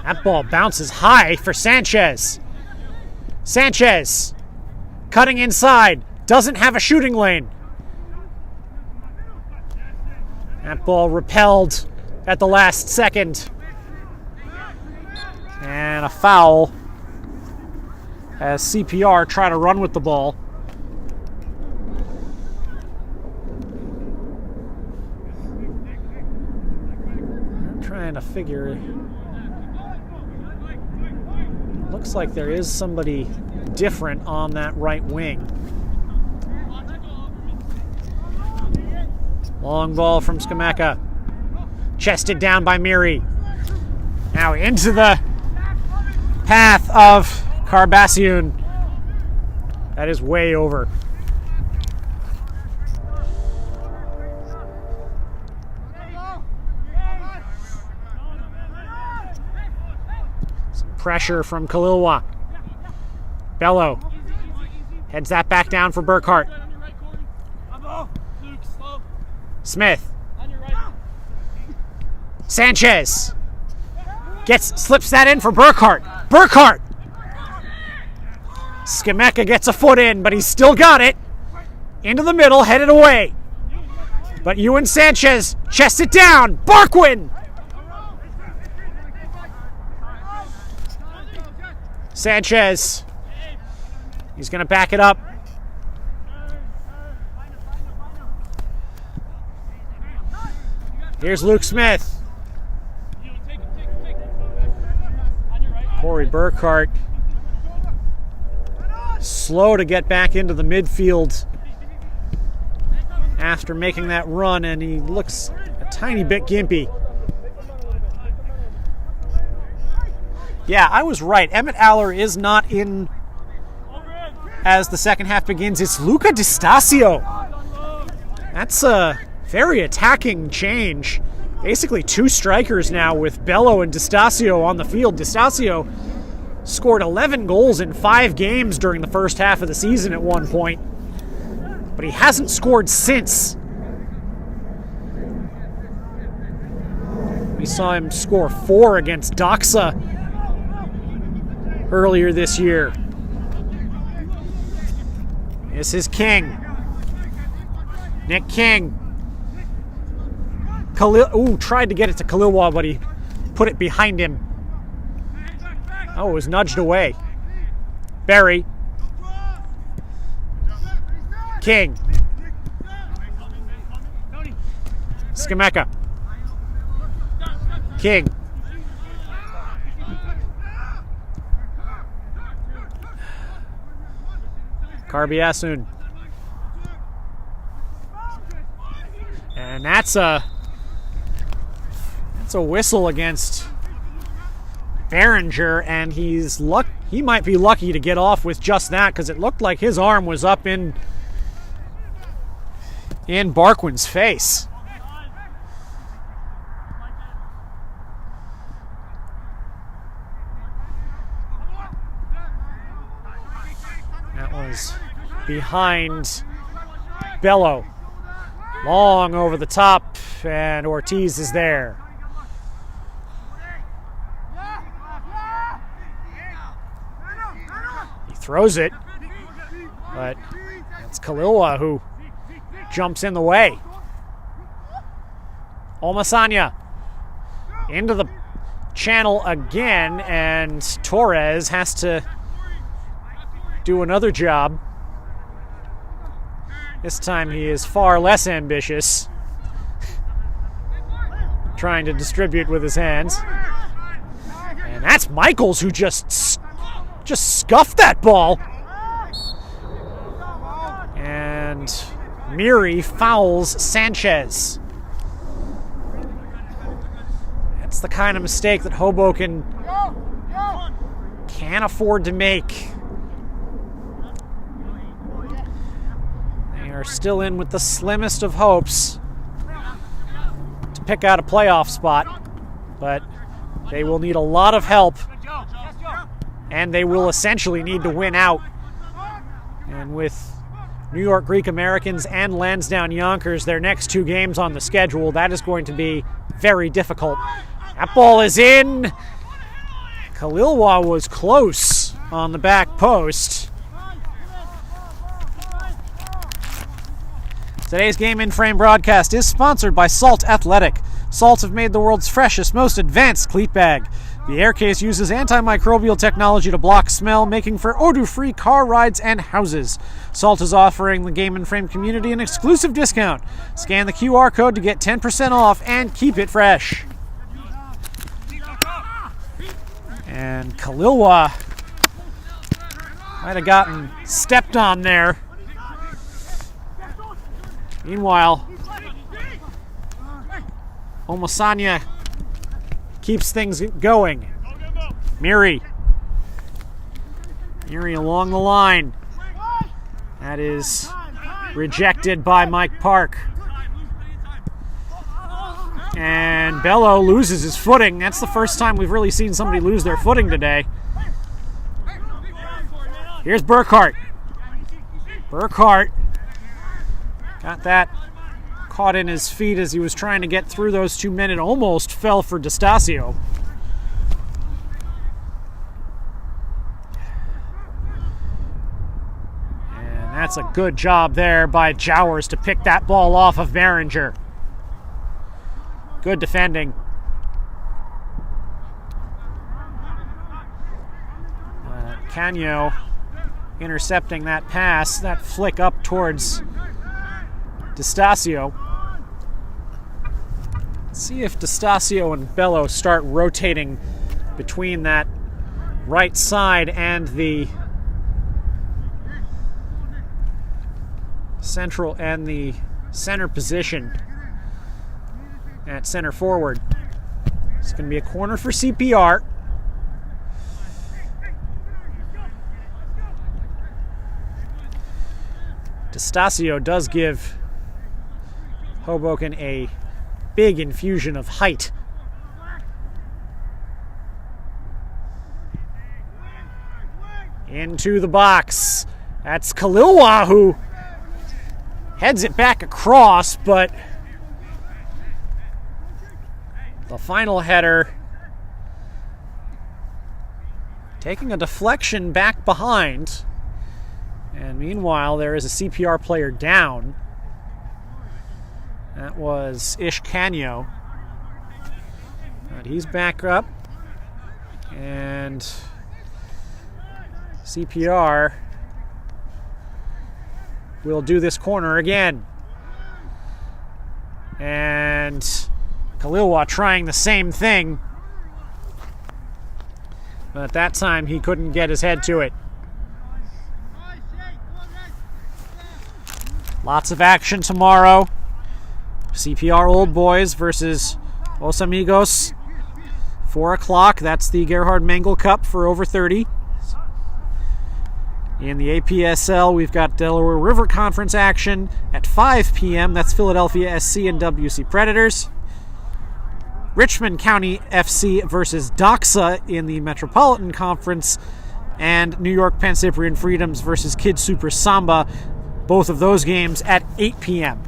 That ball bounces high for Sanchez. Sanchez cutting inside, doesn't have a shooting lane. That ball repelled at the last second. And a foul as CPR try to run with the ball. I'm trying to figure. Looks like there is somebody different on that right wing. Long ball from Skameka. Chested down by Miri. Now into the path of Carbassian. That is way over. Some pressure from Kalilwa. Bello heads that back down for Burkhart. Smith. Sanchez slips that in for Burkhart. Burkhart. Skameka gets a foot in, but he's still got it. Into the middle, headed away. But Ewan Sanchez chests it down. Barquin. Sanchez. He's going to back it up. Here's Luke Smith. Corey Burkhart. Slow to get back into the midfield after making that run, and he looks a tiny bit gimpy. Yeah, I was right. Emmett Aller is not in as the second half begins. It's Luca Di Stasio. That's a very attacking change. Basically two strikers now with Bello and Di Stasio on the field. Di Stasio scored 11 goals in 5 games during the first half of the season at one point, but he hasn't scored since. We saw him score 4 against Doxa earlier this year. This is King. Nick King. Tried to get it to Kalilwa, but he put it behind him. Oh, it was nudged away. Berry. King. Skameka. King. Karbiasun. And that's a whistle against Behringer, and he might be lucky to get off with just that, because it looked like his arm was up in Barquin's face. That was behind Bello. Long over the top, and Ortiz is there. He throws it, but it's Kalilwa who jumps in the way. Omasanya into the channel again, and Torres has to do another job. This time he is far less ambitious, trying to distribute with his hands. And that's Michaels who just scuffed that ball. And Miri fouls Sanchez. That's the kind of mistake that Hoboken can't afford to make. They are still in with the slimmest of hopes to pick out a playoff spot, but they will need a lot of help, and they will essentially need to win out. And with New York Greek Americans and Lansdowne Yonkers, their next two games on the schedule, that is going to be very difficult. That ball is in. Kalilwa was close on the back post. Today's Game in Frame broadcast is sponsored by Salt Athletic. Salt have made the world's freshest, most advanced cleat bag. The air case uses antimicrobial technology to block smell, making for odor-free car rides and houses. Salt is offering the Game in Frame community an exclusive discount. Scan the QR code to get 10% off and keep it fresh. And Kalilwa might have gotten stepped on there. Meanwhile, Omasanya keeps things going. Miri along the line. That is rejected by Mike Park. And Bello loses his footing. That's the first time we've really seen somebody lose their footing today. Here's Burkhart. Burkhart got that caught in his feet as he was trying to get through those 2 men. It almost fell for D'Estasio. And that's a good job there by Jowers to pick that ball off of Behringer. Good defending. Canio intercepting that pass, that flick up towards D'Estasio. See if D'Estasio and Bello start rotating between that right side and the central and the center position at center forward. It's going to be a corner for CPR. D'Estasio does give Hoboken a big infusion of height. Into the box. That's Kalilwa who heads it back across, but the final header taking a deflection back behind. And meanwhile, there is a CPR player down. That was Ish Canio. But he's back up. And CPR will do this corner again. And Kalilwa trying the same thing. But at that time, he couldn't get his head to it. Lots of action tomorrow. CPR Old Boys versus Os Amigos. 4 o'clock, that's the Gerhard Mengel Cup for over 30. In the APSL, we've got Delaware River Conference action at 5 p.m. That's Philadelphia SC and WC Predators. Richmond County FC versus Doxa in the Metropolitan Conference. And New York Penn Cyprian Freedoms versus Kid Super Samba. Both of those games at 8 p.m.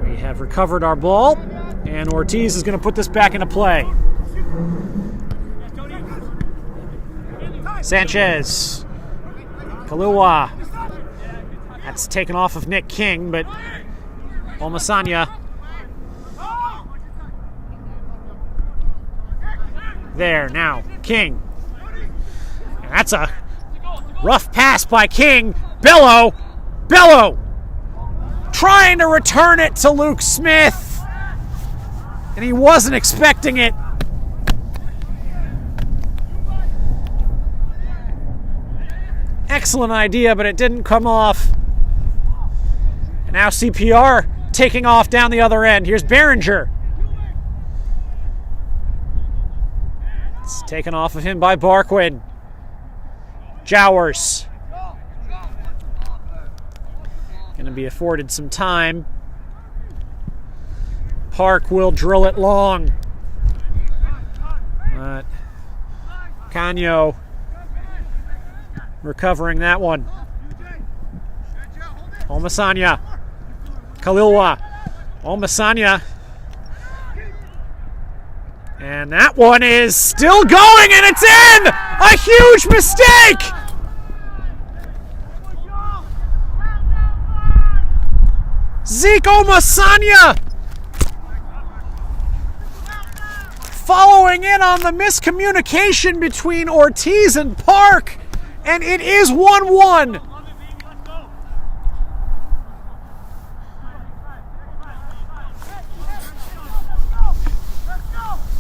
We have recovered our ball. And Ortiz is going to put this back into play. Sanchez. Kaluwa. That's taken off of Nick King, but Omasanya. There, now, King. And that's a rough pass by King. Bello! Trying to return it to Luke Smith. And he wasn't expecting it. Excellent idea, but it didn't come off. And now CPR taking off down the other end. Here's Behringer. It's taken off of him by Barquin. Jowers. Going to be afforded some time. Park will drill it long. But Canyo recovering that one. Omasanya. Kalilwa. Omasanya. And that one is still going, and it's in! A huge mistake! Zeke Omasanya! Following in on the miscommunication between Ortiz and Park, and it is 1-1.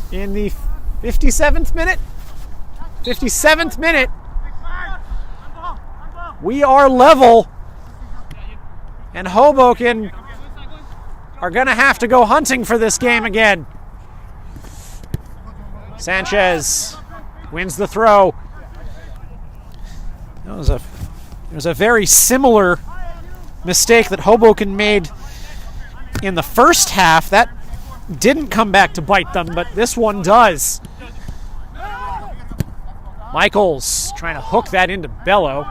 In the 57th minute, we are level, and Hoboken are going to have to go hunting for this game again. Sanchez wins the throw. It was a very similar mistake that Hoboken made in the first half. That didn't come back to bite them, but this one does. Michaels trying to hook that into Bello.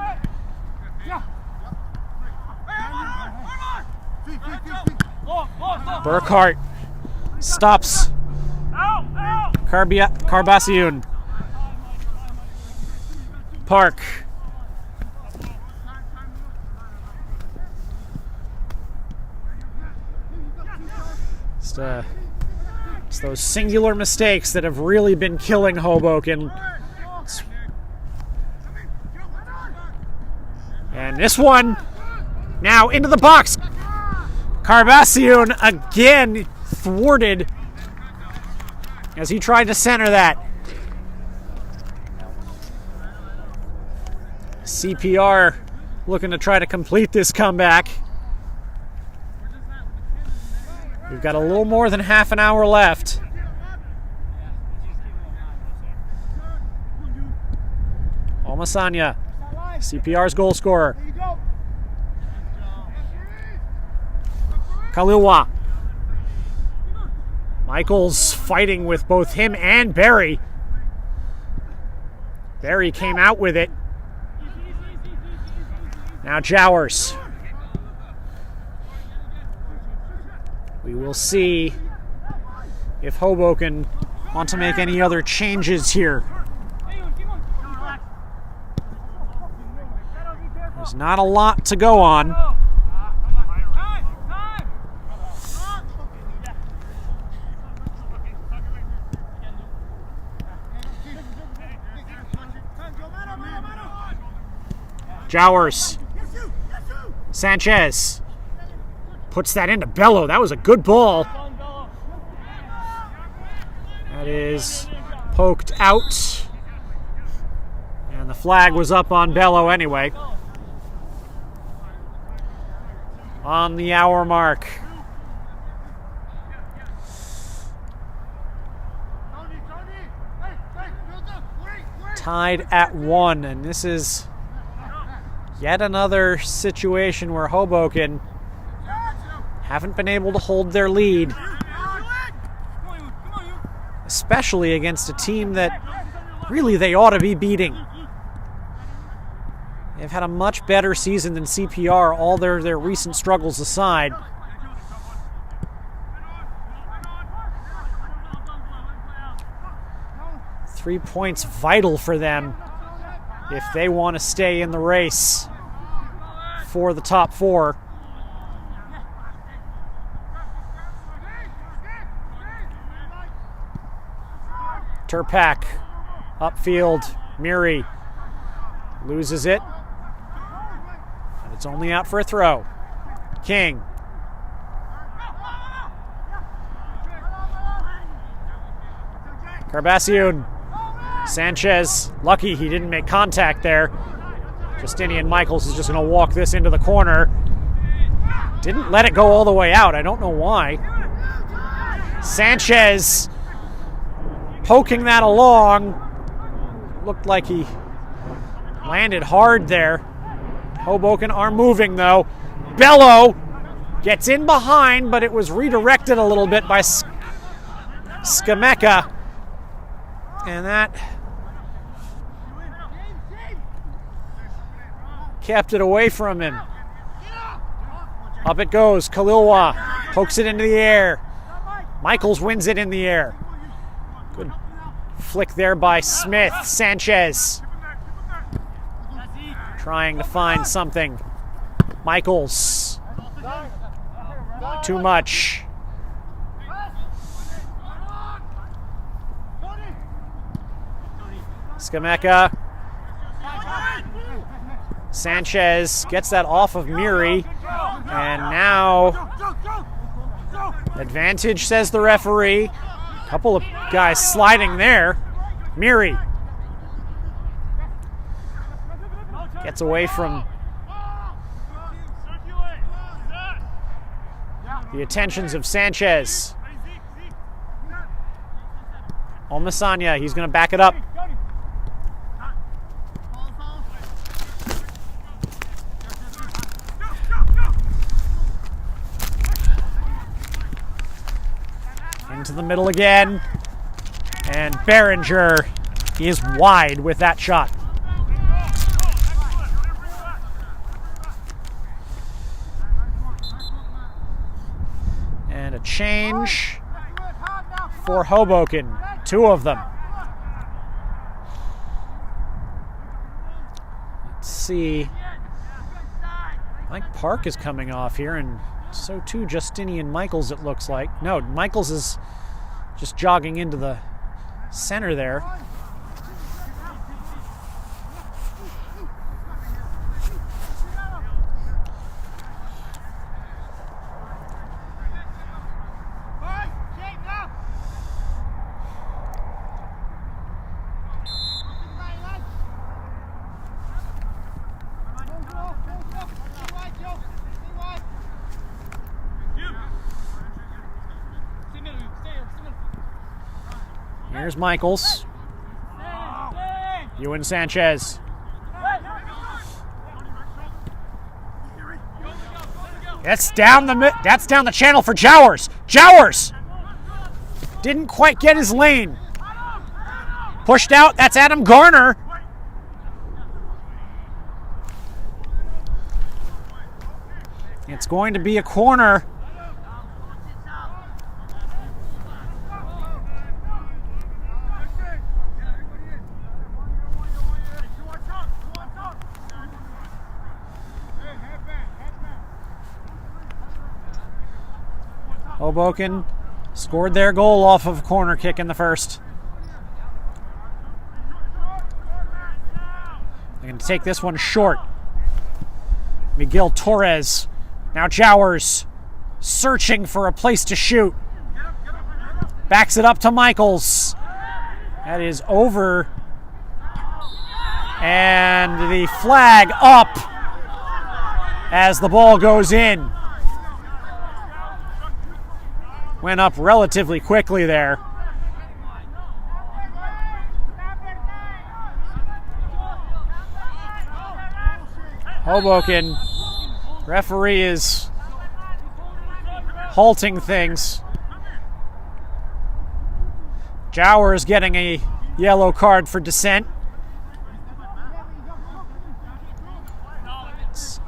Burkhart stops Carbassiun. Park. It's those singular mistakes that have really been killing Hoboken. And this one now into the box. Carbassiun again thwarted as he tried to center that. CPR looking to try to complete this comeback. We've got a little more than half an hour left. Omasanya, CPR's goal scorer. Kaluwa. Michaels fighting with both him and Barry. Barry came out with it. Now Jowers. We will see if Hoboken want to make any other changes here. There's not a lot to go on. Jowers. Sanchez puts that into Bello. That was a good ball. That is poked out. And the flag was up on Bello anyway. On the hour mark. Tied at 1, and this is yet another situation where Hoboken haven't been able to hold their lead, especially against a team that really they ought to be beating. They've had a much better season than CPR, all their recent struggles aside. Three points vital for them if they want to stay in the race for the top 4. Turpak upfield. Miri loses it. And it's only out for a throw. King. Carbassiun. Sanchez, lucky he didn't make contact there. Justinian Michaels is just going to walk this into the corner. Didn't let it go all the way out. I don't know why. Sanchez poking that along. Looked like he landed hard there. Hoboken are moving though. Bello gets in behind, but it was redirected a little bit by Skameka. And that kept it away from him. Up it goes. Kalilwa pokes it into the air. Michaels wins it in the air. Good flick there by Smith. Sanchez trying to find something. Michaels. Too much. Skameka. Sanchez gets that off of Miri. And now advantage, says the referee. A couple of guys sliding there. Miri gets away from the attentions of Sanchez. Omasanya, he's going to back it up. Into the middle again. And Behringer is wide with that shot. And a change for Hoboken. 2 of them. Let's see. Mike Park is coming off here, and so too Justinian Michaels, it looks like. No, Michaels is just jogging into the center there. Here's Michaels. Ewan Sanchez. That's down the channel for Jowers. Jowers didn't quite get his lane. Pushed out. That's Adam Garner. It's going to be a corner. Hoboken scored their goal off of a corner kick in the first. They're going to take this one short. Miguel Torres. Now Jowers searching for a place to shoot. Backs it up to Michaels. That is over. And the flag up as the ball goes in. Went up relatively quickly there. Hoboken, referee is halting things. Jowers getting a yellow card for dissent. It's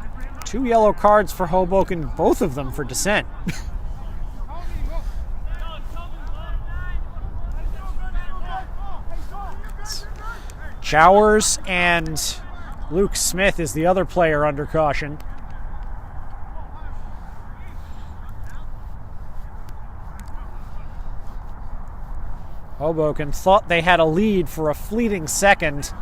2 yellow cards for Hoboken, both of them for dissent. Jowers and Luke Smith is the other player under caution. Hoboken thought they had a lead for a fleeting second.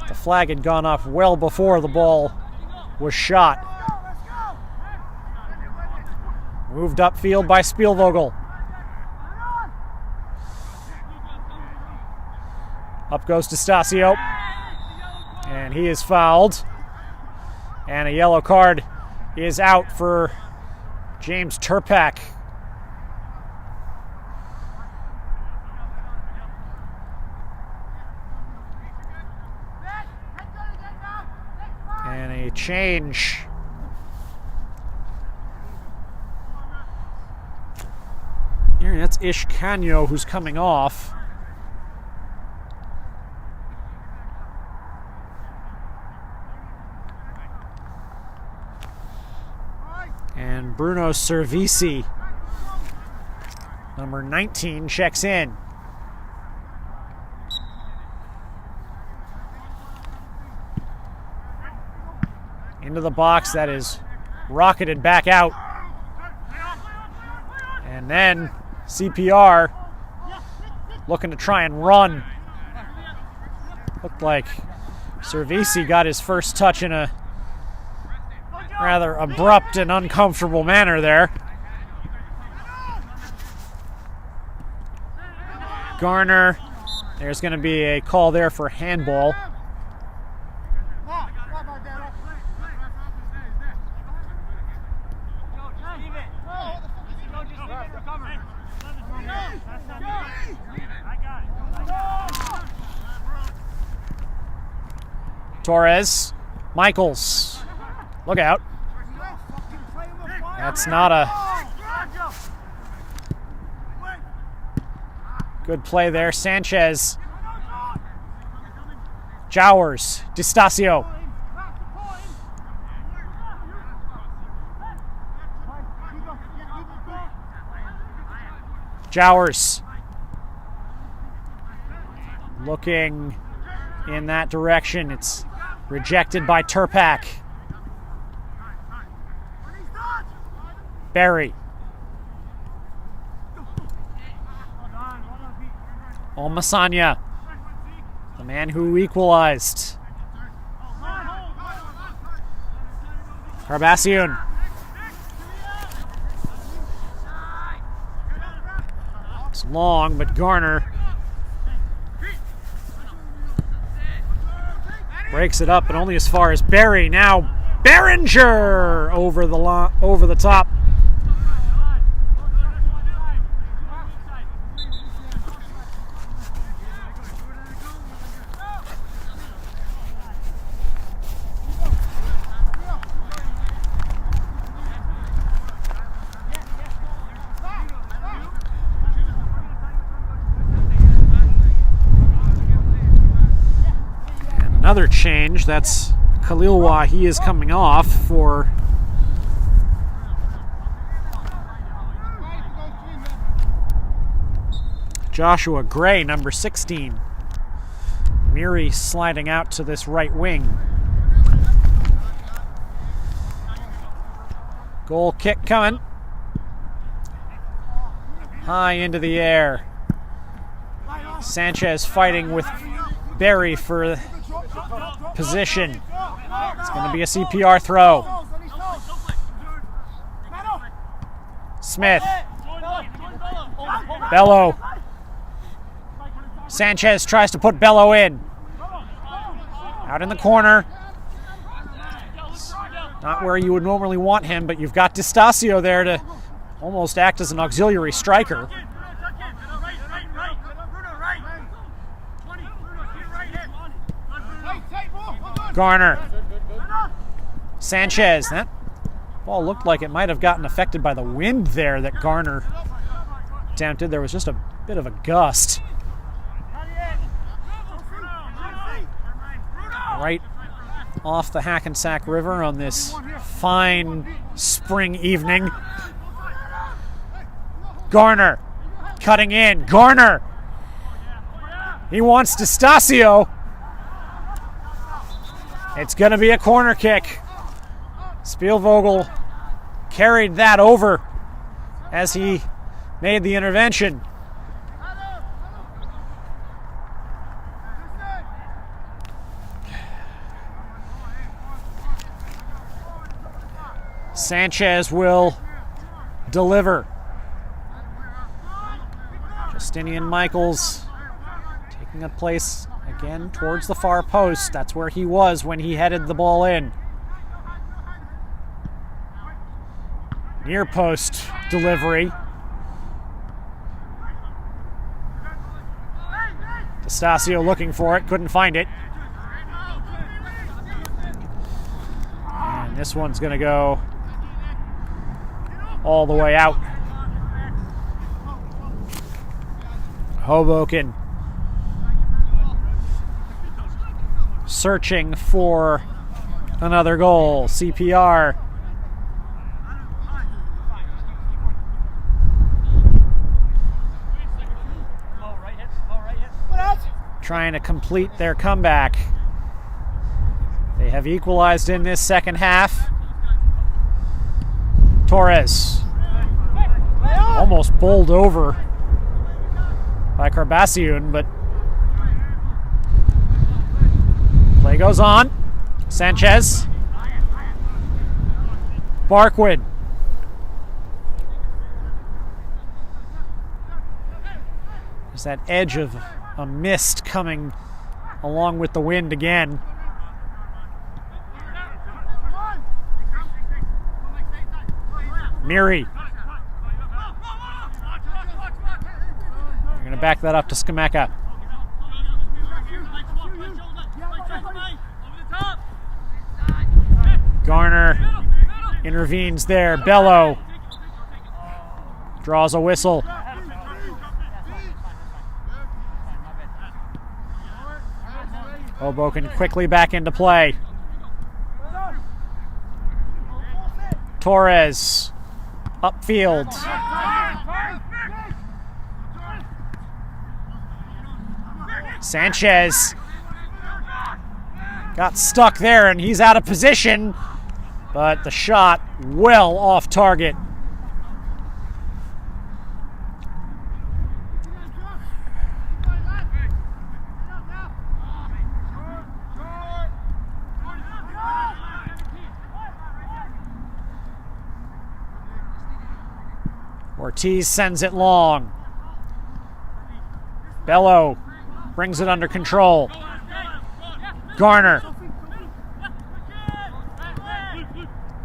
The flag had gone up well before the ball was shot. Moved upfield by Spielvogel. Up goes D'Stasio. And he is fouled. And a yellow card is out for James Turpak. And a change. Here, that's Ish Canyo who's coming off. And Bruno Servici, number 19, checks in. Into the box, that is rocketed back out. And then CPR looking to try and run. Looked like Servici got his first touch in a rather abrupt and uncomfortable manner there. Garner, there's going to be a call there for handball. Torres, Michaels, look out. That's not a good play there. Sanchez, Jowers, D'Stasio. Jowers looking in that direction. It's rejected by Turpak. Barry. Omasanya, the man who equalized. Carbassiun. It's long, but Garner breaks it up, but only as far as Barry. Now Behringer over the top. Another change, that's Khalilwa. He is coming off for Joshua Gray, number 16. Miri sliding out to this right wing. Goal kick coming. High into the air. Sanchez fighting with Barry for position. It's going to be a CPR throw. Smith. Bello. Sanchez tries to put Bello in. Out in the corner. Not where you would normally want him, but you've got D'Estasio there to almost act as an auxiliary striker. Garner. Sanchez. That ball looked like it might have gotten affected by the wind there that Garner attempted. There was just a bit of a gust. Right off the Hackensack River on this fine spring evening. Garner cutting in. Garner. He wants D'Estasio. It's going to be a corner kick. Spielvogel carried that over as he made the intervention. Sanchez will deliver. Justinian Michaels taking a place again towards the far post. That's where he was when he headed the ball in. Near post delivery. D'Estasio looking for it, couldn't find it. And this one's going to go all the way out. Hoboken searching for another goal. CPR. Trying to complete their comeback. They have equalized in this second half. Torres almost bowled over by Carbassiun, but play goes on. Sanchez. Barkwood. There's that edge of a mist coming along with the wind again. Miri. You're going to back that up to Skameka. Garner intervenes there. Bello draws a whistle. Hoboken quickly back into play. Torres upfield. Sanchez got stuck there and he's out of position, but the shot well off target. Ortiz sends it long. Bello brings it under control. Garner.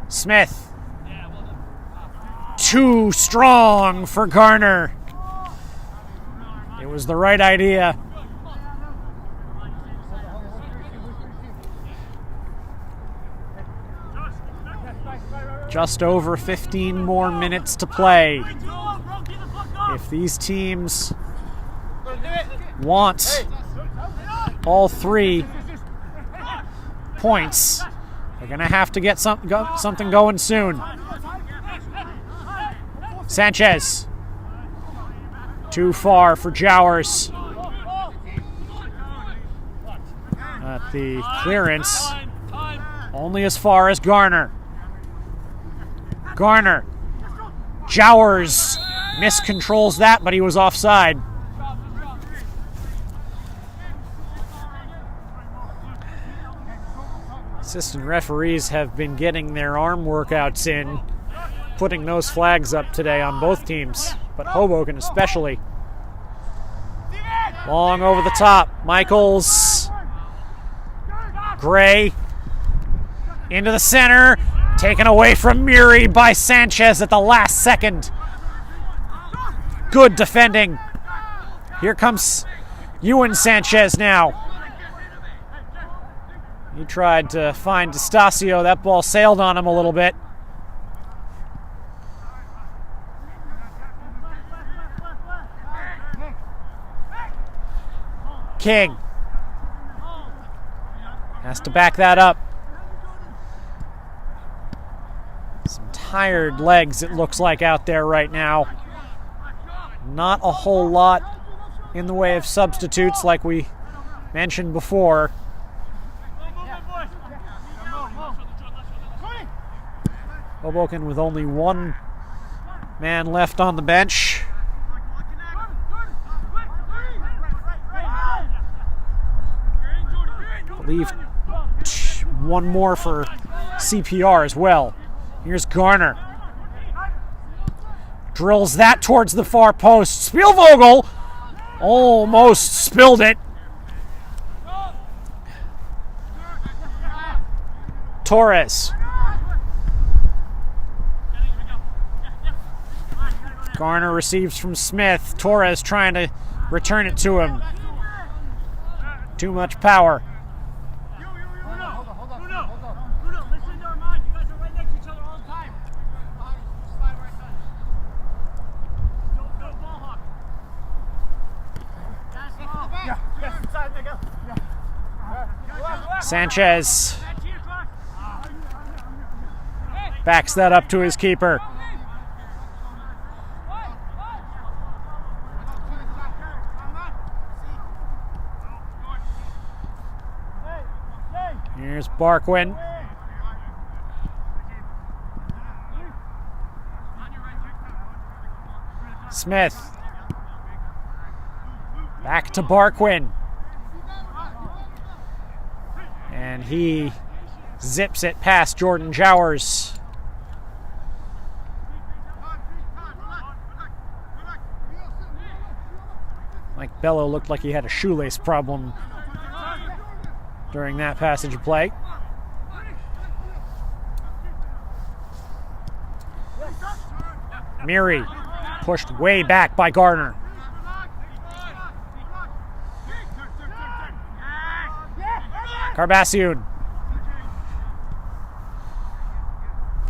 Smith. Too strong for Garner. It was the right idea. Just over 15 more minutes to play. If these teams want all 3 points, they're going to have to get something going soon. Sanchez. Too far for Jowers. At the clearance, only as far as Garner. Garner. Jowers miscontrols that, but he was offside. Assistant referees have been getting their arm workouts in putting those flags up today on both teams, but Hoboken especially. Long over the top. Michaels. Gray. Into the center. Taken away from Muri by Sanchez at the last second. Good defending. Here comes Ewan Sanchez now. He tried to find D'Estasio. That ball sailed on him a little bit. King has to back that up. Some tired legs, it looks like, out there right now. Not a whole lot in the way of substitutes like we mentioned before. Hoboken with only one man left on the bench. I believe one more for CPR as well. Here's Garner. Drills that towards the far post. Spielvogel almost spilled it. Torres. Garner receives from Smith. Torres trying to return it to him. Too much power. Sanchez backs that up to his keeper. Here's Barquin. Smith. Back to Barquin. And he zips it past Jordan Jowers. Mike Bello looked like he had a shoelace problem during that passage of play. Muri pushed way back by Garner. Carbassiun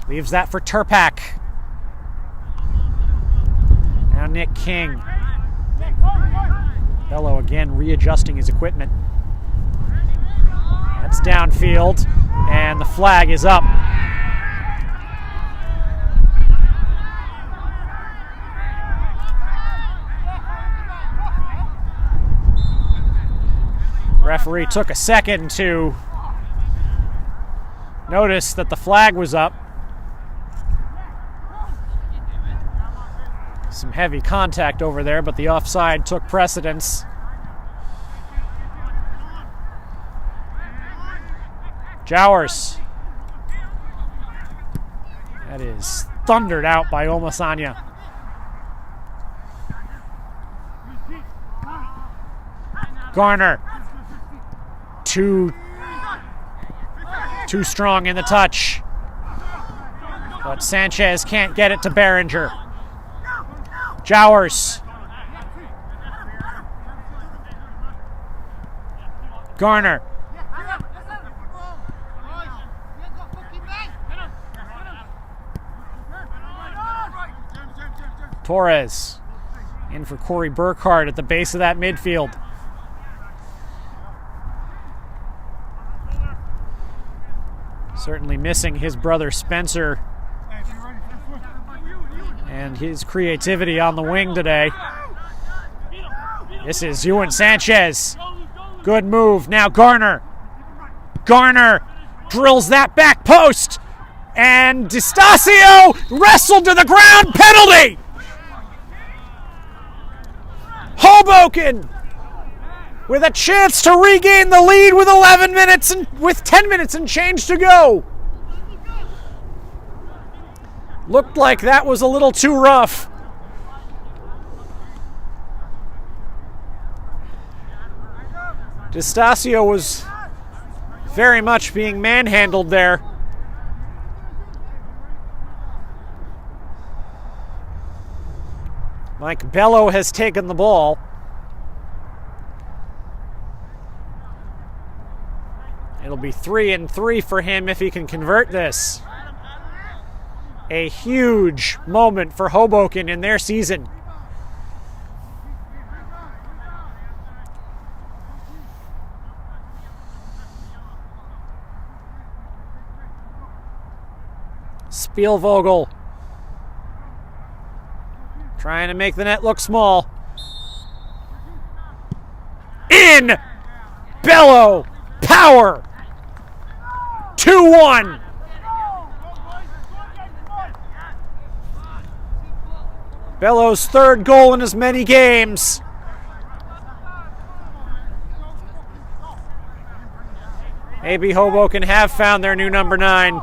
leaves that for Turpak. Now Nick King. Bello again readjusting his equipment. That's downfield, and the flag is up. Referee took a second to notice that the flag was up. Some heavy contact over there, but the offside took precedence. Jowers. That is thundered out by Omasanya. Garner. Too strong in the touch. But Sanchez can't get it to Behringer. Jowers. Garner. Torres. In for Corey Burkhardt at the base of that midfield. Certainly missing his brother Spencer and his creativity on the wing today. This is Ewan Sanchez. Good move. Now Garner. Garner drills that back post. And D'Estasio wrestled to the ground. Penalty! Hoboken with a chance to regain the lead with 11 minutes and with 10 minutes and change to go. Looked like that was a little too rough. D'Estasio was very much being manhandled there. Mike Bello has taken the ball. It'll be 3-3 for him if he can convert this. A huge moment for Hoboken in their season. Spielvogel trying to make the net look small. In! Bello! Power! 2-1! Bello's third goal in as many games. Maybe Hoboken have found their new number 9.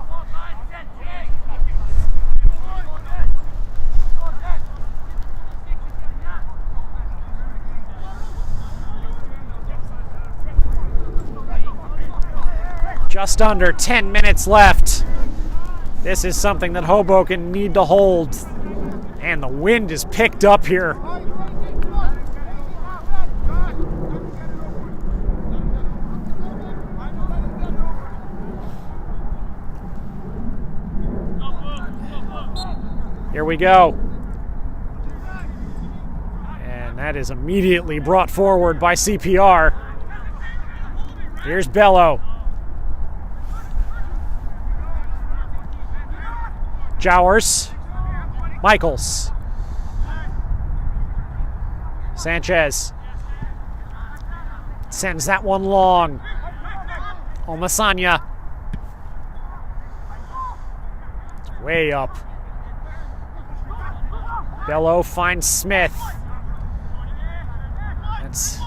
Just under 10 minutes left. This is something that Hoboken need to hold. And the wind is picked up here. Here we go. And that is immediately brought forward by CPR. Here's Bello. Jowers. Michaels. Sanchez. Sends that one long. Omasanya. Way up. Bello finds Smith. That's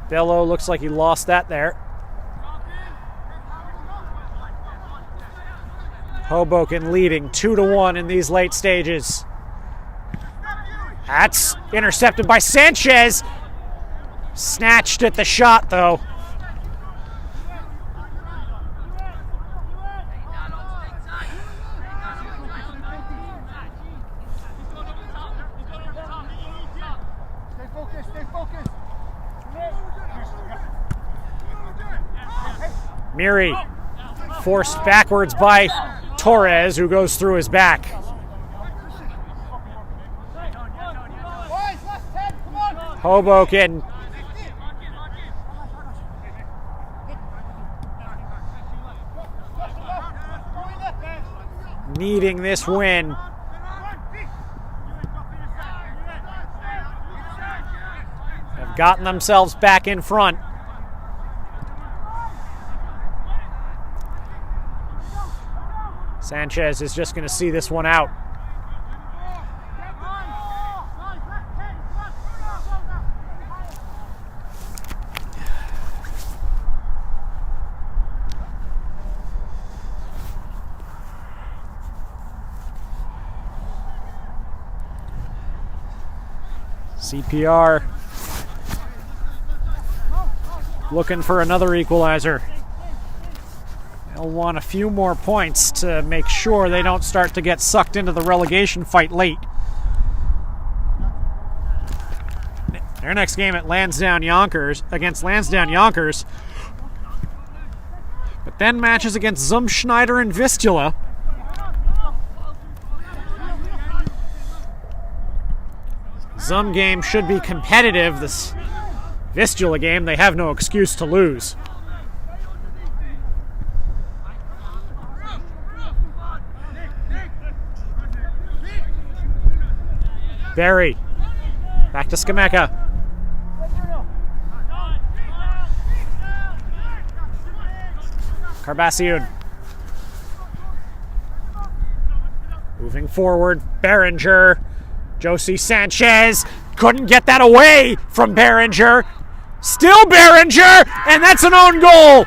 Bello looks like he lost that there. Hoboken leading 2-1 in these late stages. That's intercepted by Sanchez. Snatched at the shot, though. Miri forced backwards by Torres, who goes through his back. Hoboken needing this win. Have gotten themselves back in front. Sanchez is just going to see this one out. CPR looking for another equalizer. They'll want a few more points to make sure they don't start to get sucked into the relegation fight late. Their next game at against Lansdowne Yonkers. But then matches against Zumschneider and Vistula. Zum game should be competitive. This Vistula game, they have no excuse to lose. Barry, back to Skameka. Carbassiun. Moving forward, Behringer. Josie Sanchez couldn't get that away from Behringer. Still Behringer, and that's an own goal.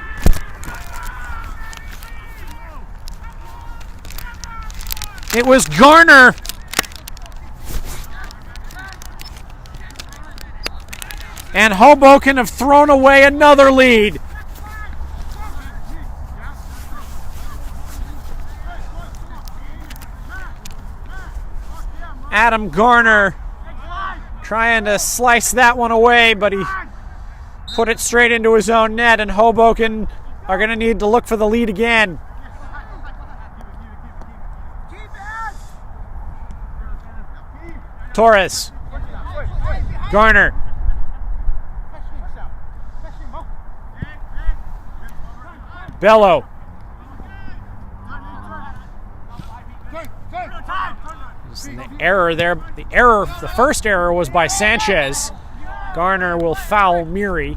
It was Garner. And Hoboken have thrown away another lead. Adam Garner trying to slice that one away, but he put it straight into his own net, and Hoboken are going to need to look for the lead again. Torres. Garner. Bello. The error there. The first error was by Sanchez. Garner will foul Miri.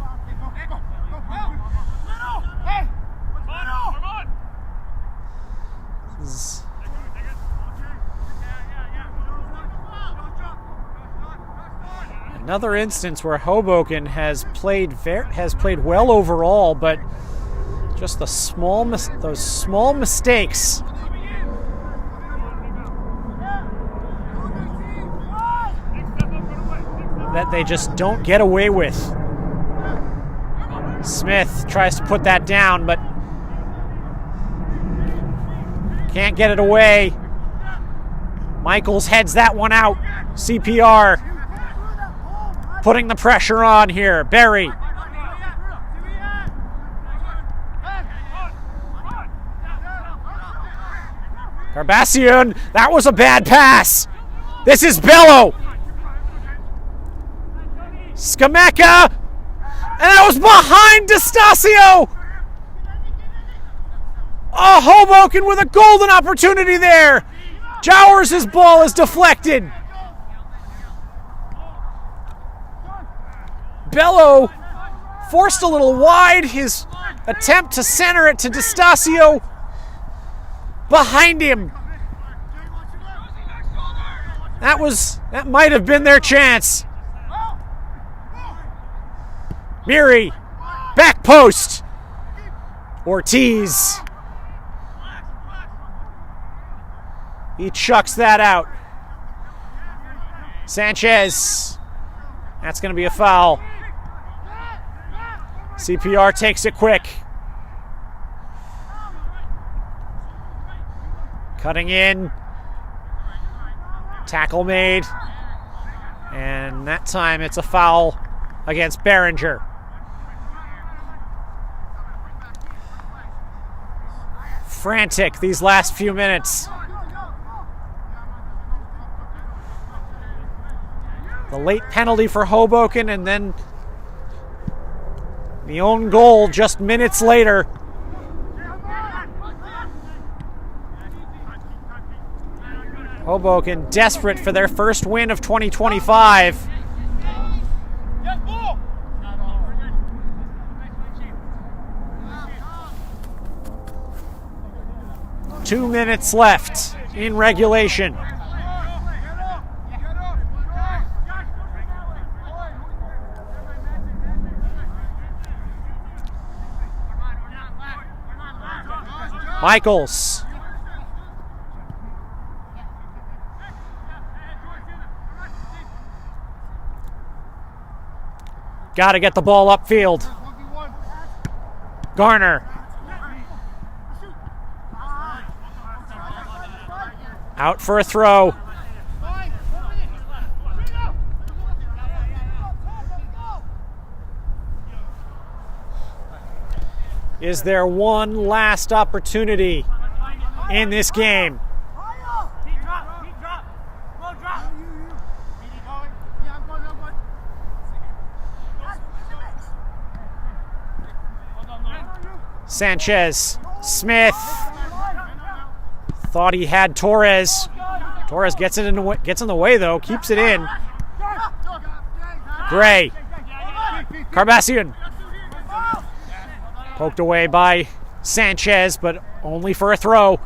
Another instance where Hoboken has played well overall, but just those small mistakes that they just don't get away with. Smith tries to put that down, but can't get it away. Michaels heads that one out. CPR putting the pressure on here. Barry. Carbassian, that was a bad pass. This is Bello. Skameka, and that was behind DeStasio. Oh, Hoboken with a golden opportunity there. Jowers' ball is deflected. Bello forced a little wide. His attempt to center it to DeStasio behind him. That might have been their chance. Miri, back post. Ortiz. He chucks that out. Sanchez. That's going to be a foul. CPR takes it quick. Cutting in. Tackle made. And that time it's a foul against Behringer. Frantic these last few minutes. The late penalty for Hoboken, and then the own goal just minutes later. Hoboken desperate for their first win of 2025. Two minutes left in regulation. Michaels. Got to get the ball upfield. Garner. Out for a throw. Is there one last opportunity in this game? Sanchez, Smith, thought he had Torres. Torres gets in the way though, keeps it in. Gray, Carbassian, poked away by Sanchez, but only for a throw.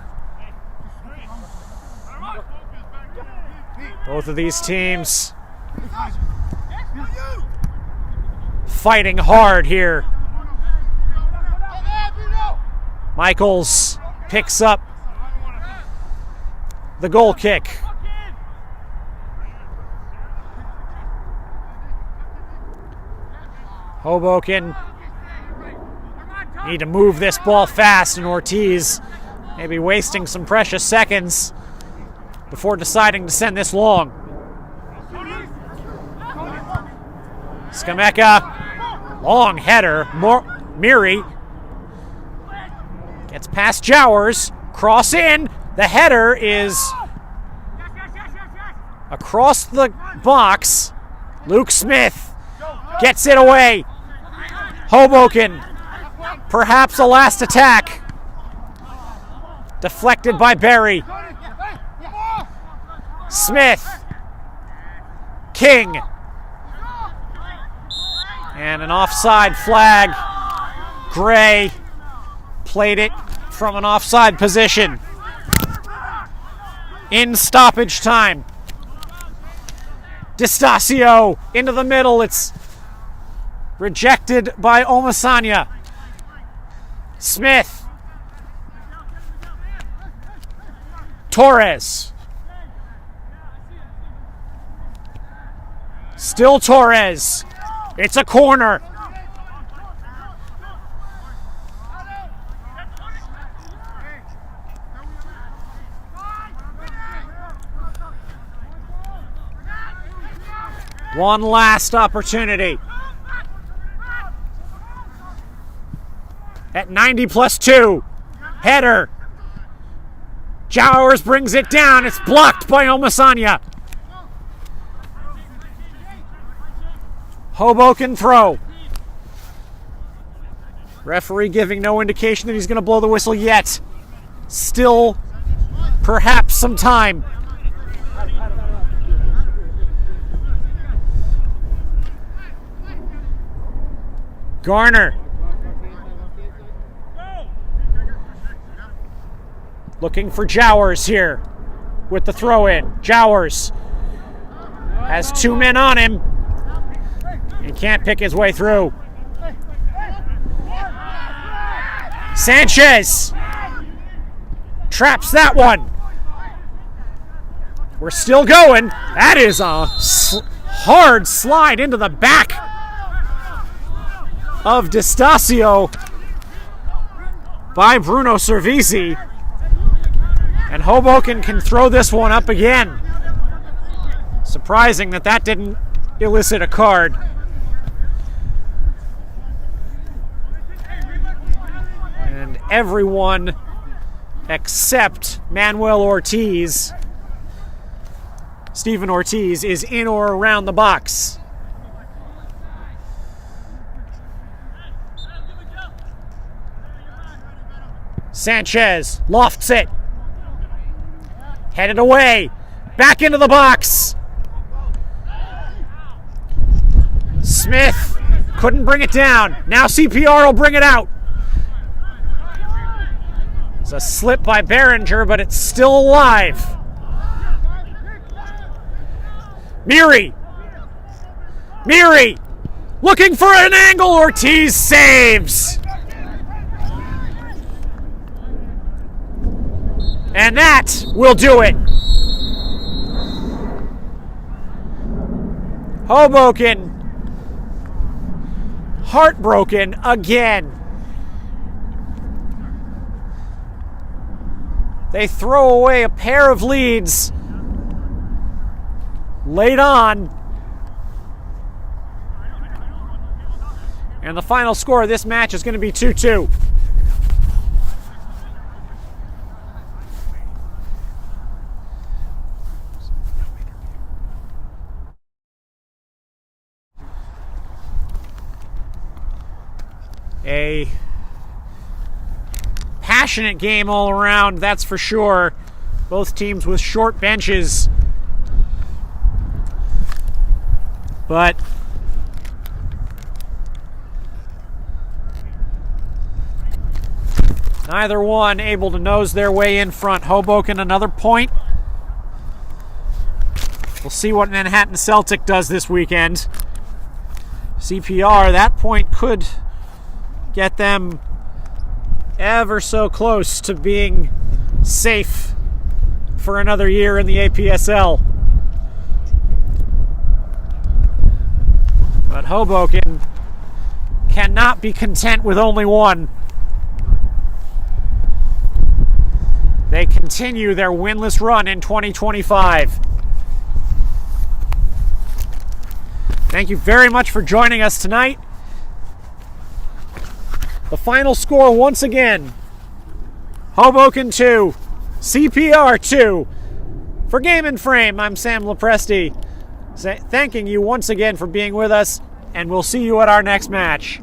Both of these teams fighting hard here. Michaels picks up the goal kick. Hoboken need to move this ball fast, and Ortiz maybe wasting some precious seconds before deciding to send this long. Skameka, long header. Miri gets past Jowers, cross in. The header is across the box. Luke Smith gets it away. Hoboken, perhaps a last attack. Deflected by Berry. Smith. King. And an offside flag. Gray played it from an offside position. In stoppage time. D'Estacio into the middle. It's rejected by Omasanya. Smith. Torres. Still Torres. It's a corner. One last opportunity. At 90+2. Header. Jowers brings it down. It's blocked by Omasanya. Hoboken throw. Referee giving no indication that he's going to blow the whistle yet. Still, perhaps some time. Garner. Looking for Jowers here with the throw in. Jowers has two men on him. He can't pick his way through. Sanchez traps that one. We're still going. That is a hard slide into the back of D'Estacio by Bruno Cervisi. And Hoboken can throw this one up again. Surprising that didn't elicit a card. And everyone except Manuel Ortiz, Stephen Ortiz, is in or around the box. Sanchez lofts it. Headed away. Back into the box. Smith couldn't bring it down. Now CPR will bring it out. It's a slip by Behringer, but it's still alive. Miri. Looking for an angle. Ortiz saves. And that will do it. Hoboken heartbroken again. They throw away a pair of leads late on. And the final score of this match is going to be 2-2. A passionate game all around, that's for sure. Both teams with short benches. But neither one able to nose their way in front. Hoboken another point. We'll see what Manhattan Celtic does this weekend. CPR, that point could get them ever so close to being safe for another year in the APSL. But Hoboken cannot be content with only one. They continue their winless run in 2025. Thank you very much for joining us tonight. The final score once again, Hoboken 2, CPR 2. For Game and Frame, I'm Sam Lopresti, thanking you once again for being with us, and we'll see you at our next match.